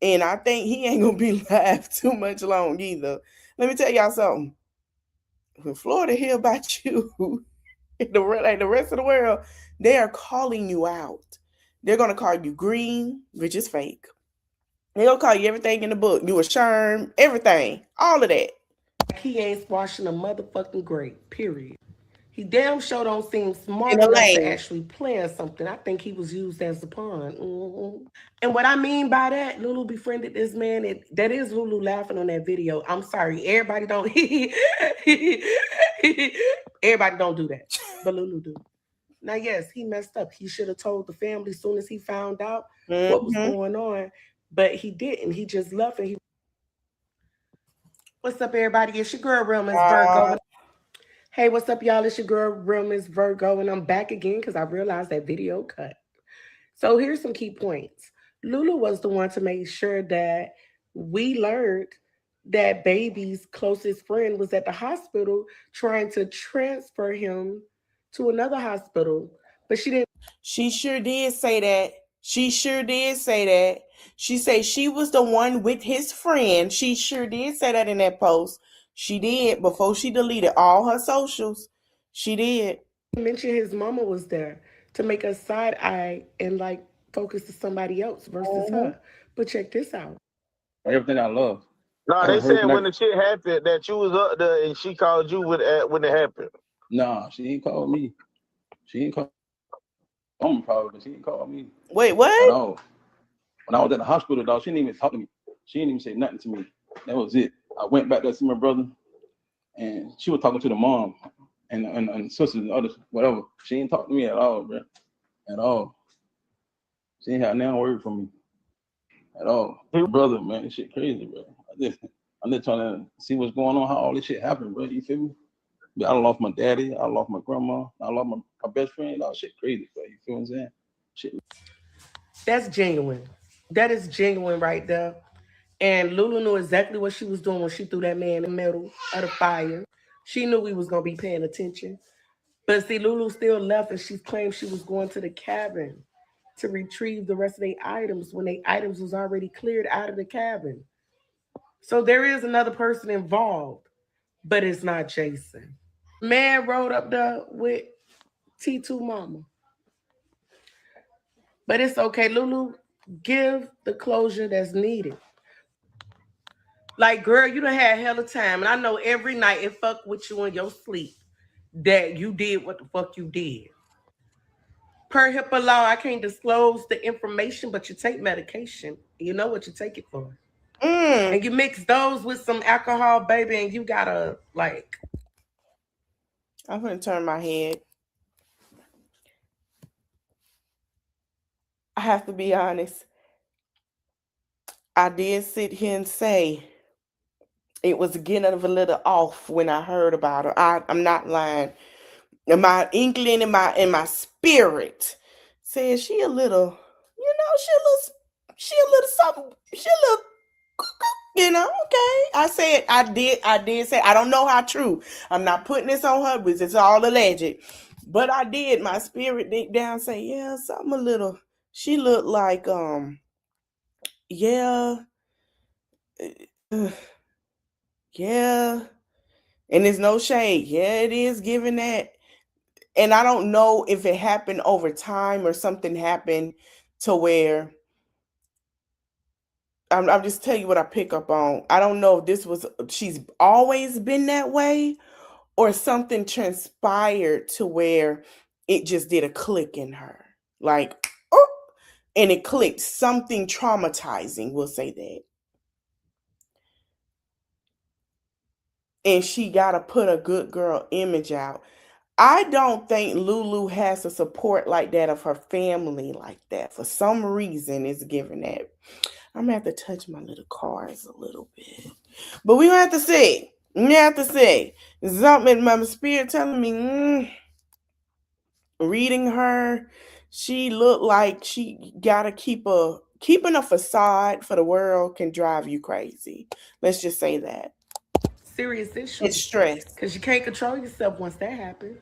and I think he ain't gonna be live too much long either. Let me tell y'all something. When Florida hear about you, the rest of the world, they are calling you out. They're gonna call you green, which is fake. They're gonna call you everything in the book. You a sherm, everything, all of that. He ain't squashing a motherfucking grape, period. He damn sure don't seem smart In a enough to lane. actually plan something. I think he was used as a pawn. And what I mean by that, Lulu befriended this man. That is Lulu laughing on that video. I'm sorry, everybody don't. Everybody don't do that, but Lulu do. Now, yes, he messed up. He should have told the family as soon as he found out what was going on, but he didn't. He just left and he. What's up, everybody? It's your girl, Real Miss Virgo. Hey, what's up, y'all? It's your girl, Real Miss Virgo, and I'm back again because I realized that video cut. So here's some key points. Lulu was the one to make sure that we learned that baby's closest friend was at the hospital trying to transfer him to another hospital, but she didn't. She sure did say that. She sure did say that. She said she was the one with his friend. She sure did say that in that post. She did before she deleted all her socials. She did. Mention his mama was there to make us side eye and like focus to somebody else versus her. But check this out. Everything I love. No, they said when the shit happened that you was up there and she called you when it happened. Nah, she ain't called me. She ain't called. I'm proud, but she ain't called me. Wait, what? No. When I was at the hospital, dog, she didn't even talk to me. She didn't even say nothing to me. That was it. I went back there to see my brother, and she was talking to the mom and sisters and others, whatever. She ain't talk to me at all, bro. At all. She ain't had no word from me. At all. Brother, man, this shit crazy, bro. I'm just trying to see what's going on, how all this shit happened, bro. You feel me? I lost my daddy, I lost my grandma, I lost my best friend. All shit crazy, bro. You feel what I'm saying? Shit. That's genuine. That is genuine right there. And Lulu knew exactly what she was doing when she threw that man in the middle of the fire. She knew we was gonna be paying attention. But see, Lulu still left and she claimed she was going to the cabin to retrieve the rest of their items when their items was already cleared out of the cabin. So there is another person involved, but it's not Jason. Man rode up there with T2 Mama. But it's okay, Lulu, give the closure that's needed. Like, girl, you done had hell of time. And I know every night it fuck with you in your sleep that you did what the fuck you did. Per HIPAA law, I can't disclose the information, but you take medication. You know what you take it for. And you mix those with some alcohol, baby, and you gotta, like. I'm gonna turn my head. I have to be honest. I did sit here and say it was getting a little off when I heard about her. I'm not lying. And my inkling in my spirit said she a little, she a little something, she a little, okay. I did say, I don't know how true. I'm not putting this on her, because it's all alleged. But I did, my spirit deep down say, yeah, something a little, she looked like, yeah, yeah. And there's no shade. Yeah, it is giving that. And I don't know if it happened over time or something happened to where I'm just telling you what I pick up on. I don't know if she's always been that way or something transpired to where it just did a click in her. Like, oh, and it clicked. Something traumatizing, we'll say that. And she got to put a good girl image out. I don't think Lulu has a support like that of her family like that. For some reason, it's giving that. I'm going to have to touch my little cards a little bit. But we have to see. We have to see. Something in my spirit telling me, reading her, she looked like she got to keeping a facade for the world can drive you crazy. Let's just say that. Serious issue. It's stress. Because you can't control yourself once that happens.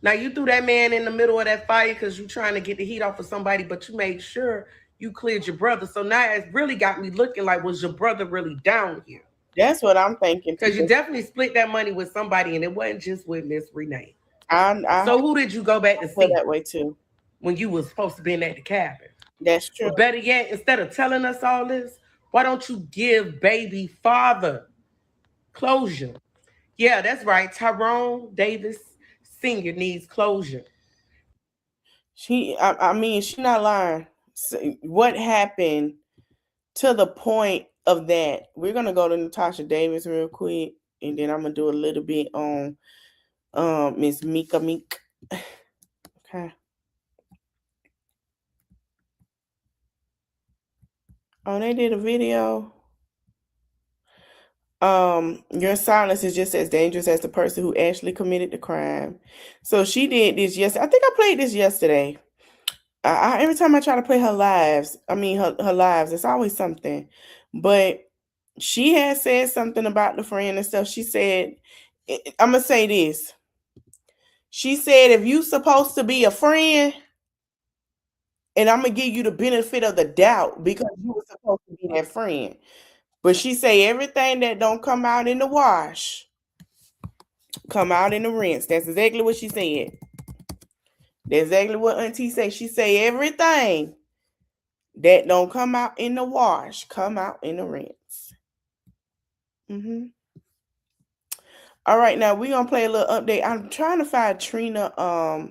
Now, you threw that man in the middle of that fire because you're trying to get the heat off of somebody, but you made sure you cleared your brother. So now it really got me looking like, was your brother really down here? That's what I'm thinking. Because you definitely split that money with somebody, and it wasn't just with Miss Renee. I so who did you go back to see that way too when you was supposed to be in at the cabin? That's true. Or better yet, instead of telling us all this, why don't you give baby father closure? Yeah, that's right. Tyrone Davis Sr. needs closure. I mean, she's not lying. So what happened to the point of that? We're gonna go to Natasha Davis real quick, and then I'm gonna do a little bit on Miss Mika Meek. Okay. Oh, they did a video. Your silence is just as dangerous as the person who actually committed the crime. So she did this yesterday. I think I played this yesterday. Every time I try to play her lives, her lives, it's always something. But she had said something about the friend and stuff. She said, I'm gonna say this. She said, if you supposed to be a friend, and I'm gonna give you the benefit of the doubt because you were supposed to be that friend. But she say everything that don't come out in the wash, come out in the rinse. That's exactly what she said. That's exactly what Auntie say. She say everything that don't come out in the wash, come out in the rinse. All right, now we're gonna play a little update. I'm trying to find Trina.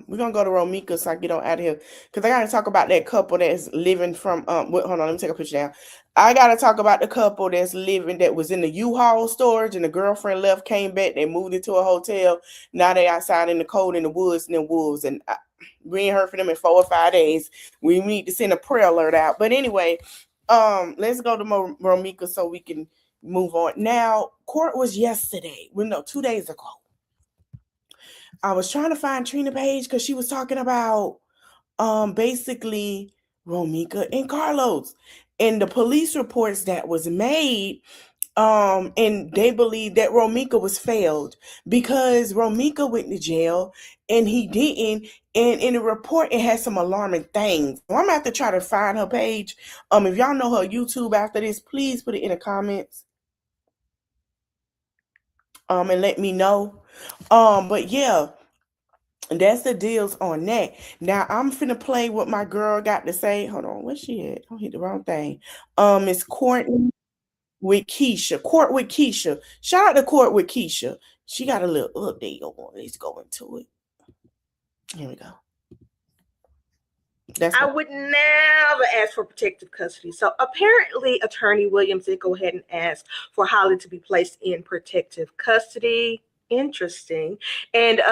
We're gonna go to Romika so I get on out of here because I gotta talk about that couple that's living from hold on, let me take a picture down. I gotta talk about the couple that was in the U-Haul storage and the girlfriend left, came back, they moved into a hotel. Now they outside in the cold in the woods and the wolves, and we ain't heard from them in 4 or 5 days. We need to send a prayer alert out. But anyway, let's go to Romika so we can move on. Now, court was yesterday. 2 days ago. I was trying to find Trina Page because she was talking about basically Romika and Carlos and the police reports that was made. And they believe that Romika was failed because Romika went to jail and he didn't. And in the report, it has some alarming things. So I'm gonna have to try to find her page. If y'all know her YouTube after this, please put it in the comments. And let me know. But yeah, that's the deals on that. Now I'm finna play what my girl got to say. Hold on, where's she at? I hit the wrong thing. It's Courtney with Keisha. Court with Keisha. Shout out to Court with Keisha. She got a little update on. Let's go into it. Here we go. I would never ask for protective custody. So apparently, Attorney Williams did go ahead and ask for Holly to be placed in protective custody. Interesting. And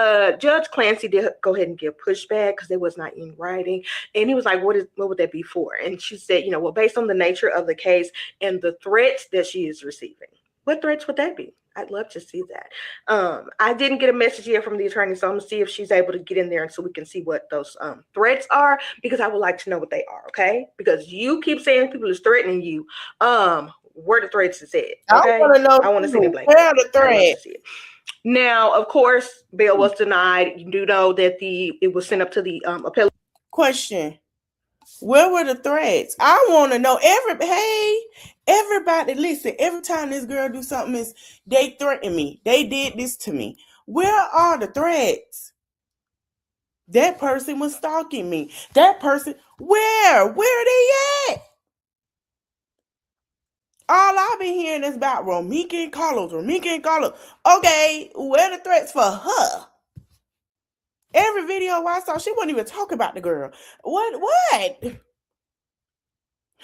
Judge Clancy did go ahead and give pushback because it was not in writing. And he was like, what would that be for? And she said, well, based on the nature of the case and the threats that she is receiving. What threats would that be? I'd love to see that. I didn't get a message yet from the attorney, so I'm gonna see if she's able to get in there and so we can see what those threats are, because I would like to know what they are, okay? Because you keep saying people is threatening you. Where the threats is at, okay? I want to see the blanket. Where are the threats? Now, of course, bail was denied. You do know that it was sent up to the appellate. Question. Where were the threats? I want to know. Everybody, listen. Every time this girl do something, they threaten me. They did this to me. Where are the threats? That person was stalking me. That person, where are they at? All I've been hearing is about Romika and Carlos. Romika and Carlos. Okay, where the threats for her? Every video I saw, she wouldn't even talk about the girl. What?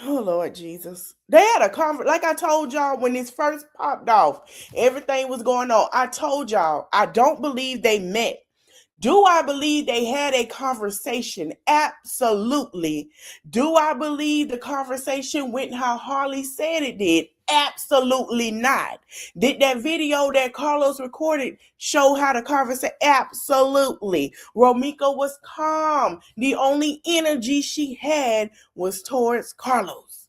Oh, Lord Jesus. They had a conference. Like I told y'all when this first popped off, everything was going on. I told y'all, I don't believe they met. Do I believe they had a conversation? Absolutely. Do I believe the conversation went how Harley said it did? Absolutely not. Did that video that Carlos recorded show how the conversation? Absolutely. Romika was calm. The only energy she had was towards Carlos.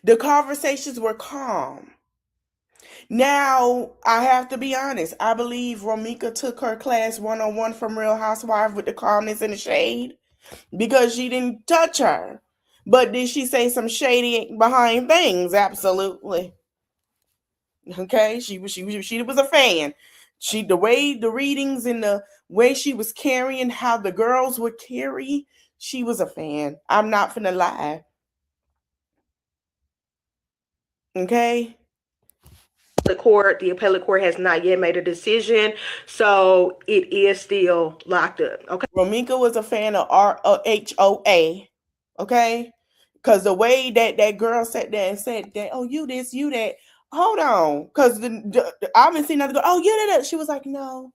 The conversations were calm. Now, I have to be honest. I believe Romika took her class 101 from Real Housewives with the calmness and the shade because she didn't touch her. But did she say some shady behind things? Absolutely. Okay, she was a fan. The way the readings and the way she was carrying, how the girls would carry, she was a fan. I'm not finna lie. Okay. The appellate court has not yet made a decision, so it is still locked up. Okay. Romika was a fan of RHOA, okay? Because the way that girl sat there and said that, oh, you this, you that. Hold on, because I haven't seen another girl. Oh, you did that. She was like, no,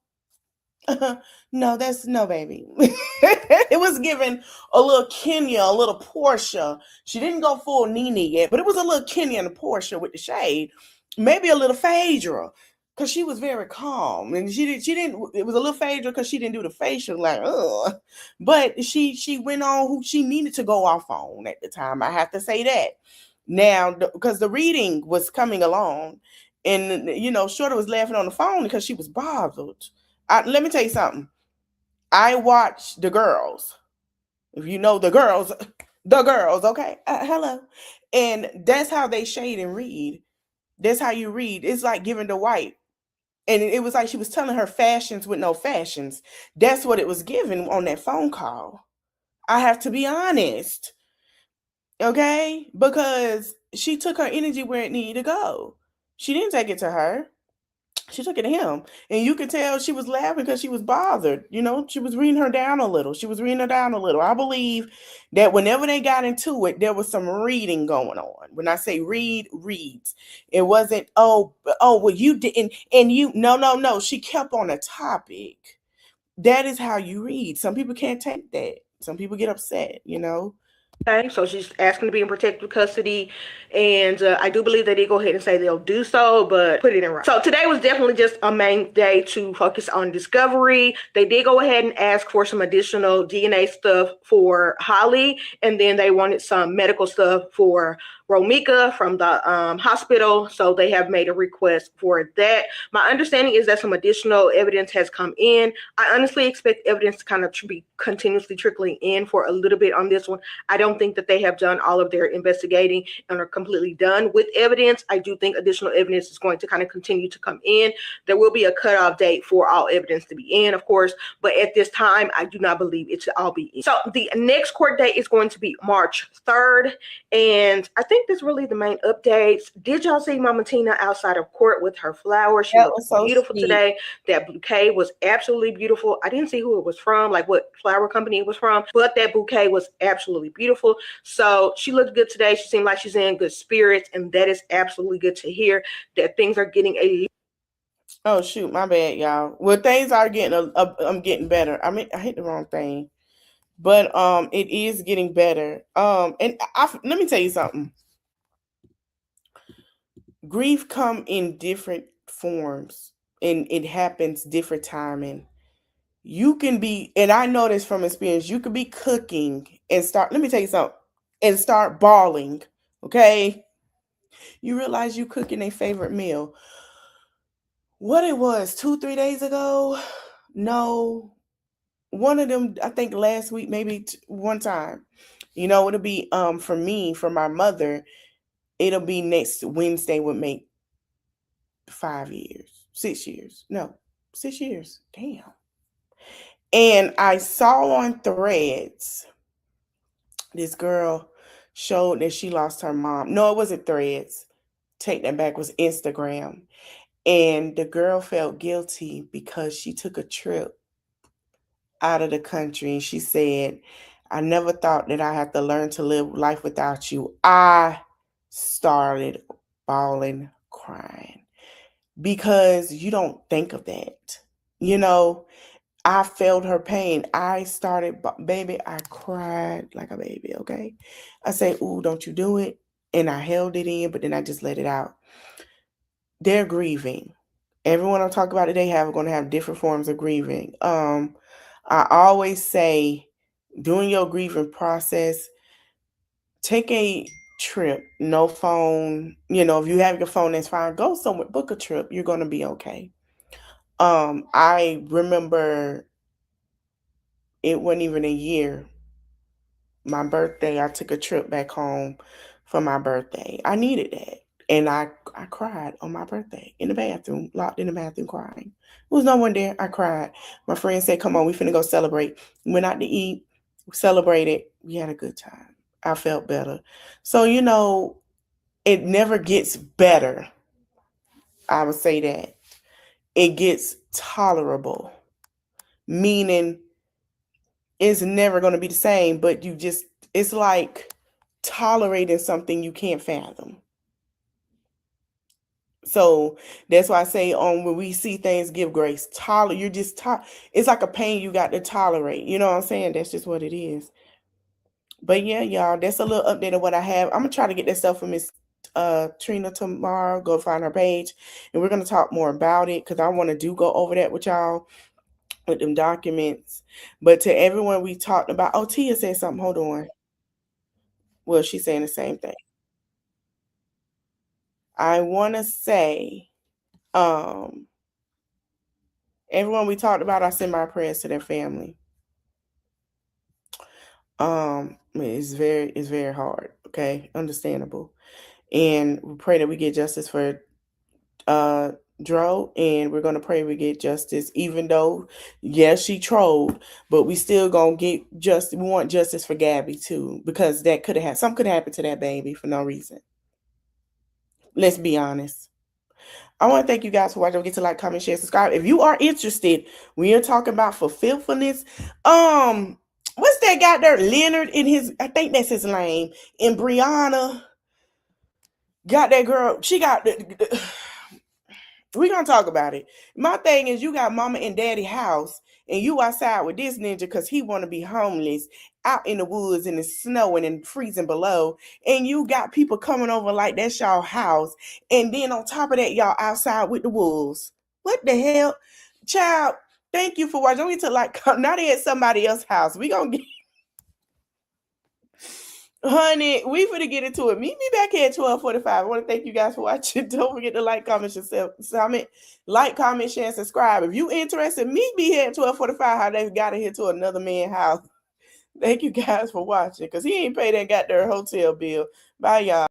no, that's no, baby. It was given a little Kenya, a little Portia. She didn't go full Nene yet, but it was a little Kenya and a Portia with the shade. Maybe a little Phaedra, because she was very calm, and she didn't. It was a little Phaedra because she didn't do the facial, like, ugh. But she went on who she needed to go off on at the time. I have to say that. Now, because the reading was coming along, and Shorty was laughing on the phone because she was bothered. Let me tell you something. I watch the girls. If you know the girls, okay? Hello. And that's how they shade and read. That's how you read. It's like giving the white. And it was like she was telling her fashions with no fashions. That's what it was given on that phone call. I have to be honest. Okay? Because she took her energy where it needed to go. She didn't take it to her. She took it to him. And you could tell she was laughing because she was bothered. She was reading her down a little. I believe that whenever they got into it, there was some reading going on. When I say read, reads. It wasn't, well, you didn't, and you, no. She kept on a topic. That is how you read. Some people can't take that. Some people get upset. Okay, so she's asking to be in protective custody, and I do believe they did go ahead and say they'll do so, but put it in writing. So today was definitely just a main day to focus on discovery. They did go ahead and ask for some additional DNA stuff for Holly, and then they wanted some medical stuff for Romika from the hospital, so they have made a request for that. My understanding is that some additional evidence has come in. I honestly expect evidence to kind of be continuously trickling in for a little bit on this one. I don't think that they have done all of their investigating and are completely done with evidence. I do think additional evidence is going to kind of continue to come in. There will be a cutoff date for all evidence to be in, of course, but at this time, I do not believe it should all be in. So the next court date is going to be March 3rd, and I think that's really the main updates. Did y'all see Mama Tina outside of court with her flowers? She looked so beautiful today. That bouquet was absolutely beautiful. I didn't see who it was from, like what flower company it was from, but that bouquet was absolutely beautiful. So she looked good today. She seemed like she's in good spirits, and that is absolutely good to hear that things are getting a. Oh shoot, my bad, y'all. Well, things are getting I'm getting better. I mean, I hit the wrong thing, but it is getting better. And let me tell you something. Grief come in different forms, and it happens different timing. You can be, and I know this from experience. You could be cooking and start. Let me tell you something, and start bawling. Okay, you realize you cooking a favorite meal. What it was 2-3 days ago? No, one of them. I think last week, maybe one time. It'll be for me, for my mother. It'll be next Wednesday. Would make 5 years, 6 years. No, 6 years. Damn. And I saw on Threads this girl. showed that she lost her mom. No, it wasn't Threads. Take that back, it was Instagram. And the girl felt guilty because she took a trip out of the country and she said, I never thought that I had to learn to live life without you. I started bawling, crying because you don't think of that. You know, I felt her pain. I started, baby, I cried like a baby, okay? I say, ooh, don't you do it. And I held it in, but then I just let it out. They're grieving. Everyone I'm talking about today going to have different forms of grieving. I always say, during your grieving process, take a trip, no phone. You know, if you have your phone, that's fine. Go somewhere, book a trip. You're going to be okay. I remember it wasn't even a year. My birthday, I took a trip back home for my birthday. I needed that. And I cried on my birthday in the bathroom, locked in the bathroom crying. There was no one there. I cried. My friend said, come on, we finna go celebrate. We went out to eat, celebrated. We had a good time. I felt better. So, you know, it never gets better. I would say that. It gets tolerable, meaning it's never going to be the same, but it's like tolerating something you can't fathom. So that's why I say when we see things, give grace. It's like a pain you got to tolerate. You know what I'm saying? That's just what it is. But yeah, y'all, that's a little update of what I have. I'm gonna try to get that stuff from Miss Trina tomorrow. Go find her page, and we're gonna talk more about it because I want to go over that with y'all with them documents. But to everyone we talked about, oh, Tia said something. Hold on. Well, she's saying the same thing. I want to say, everyone we talked about, I send my prayers to their family. It's very hard. Okay, understandable, and we pray that we get justice for Dro, and we're gonna pray we get justice. Even though, yes, she trolled, but we still gonna get justice. We want justice for Gabby too, because that could have something could happen to that baby for no reason. Let's be honest. I want to thank you guys for watching. Don't forget to like, comment, share, subscribe. If you are interested, we are talking about fulfillfulness. What's that guy there? Leonard in his, I think that's his name. And Brianna got that girl. She got we're gonna talk about it. My thing is, you got mama and daddy house, and you outside with this ninja because he want to be homeless out in the woods and it's snowing and freezing below, and you got people coming over like that's y'all house, and then on top of that, y'all outside with the wolves. What the hell, child? Thank you for watching. Don't get to like now they at somebody else's house. We gonna get. Honey, we finna get into it. Meet me back here at 12:45. I want to thank you guys for watching. Don't forget to like, comment, share, and subscribe. If you interested, meet me here at 12:45. How they got it here to another man's house. Thank you guys for watching, because he ain't paid that goddamn hotel bill. Bye, y'all.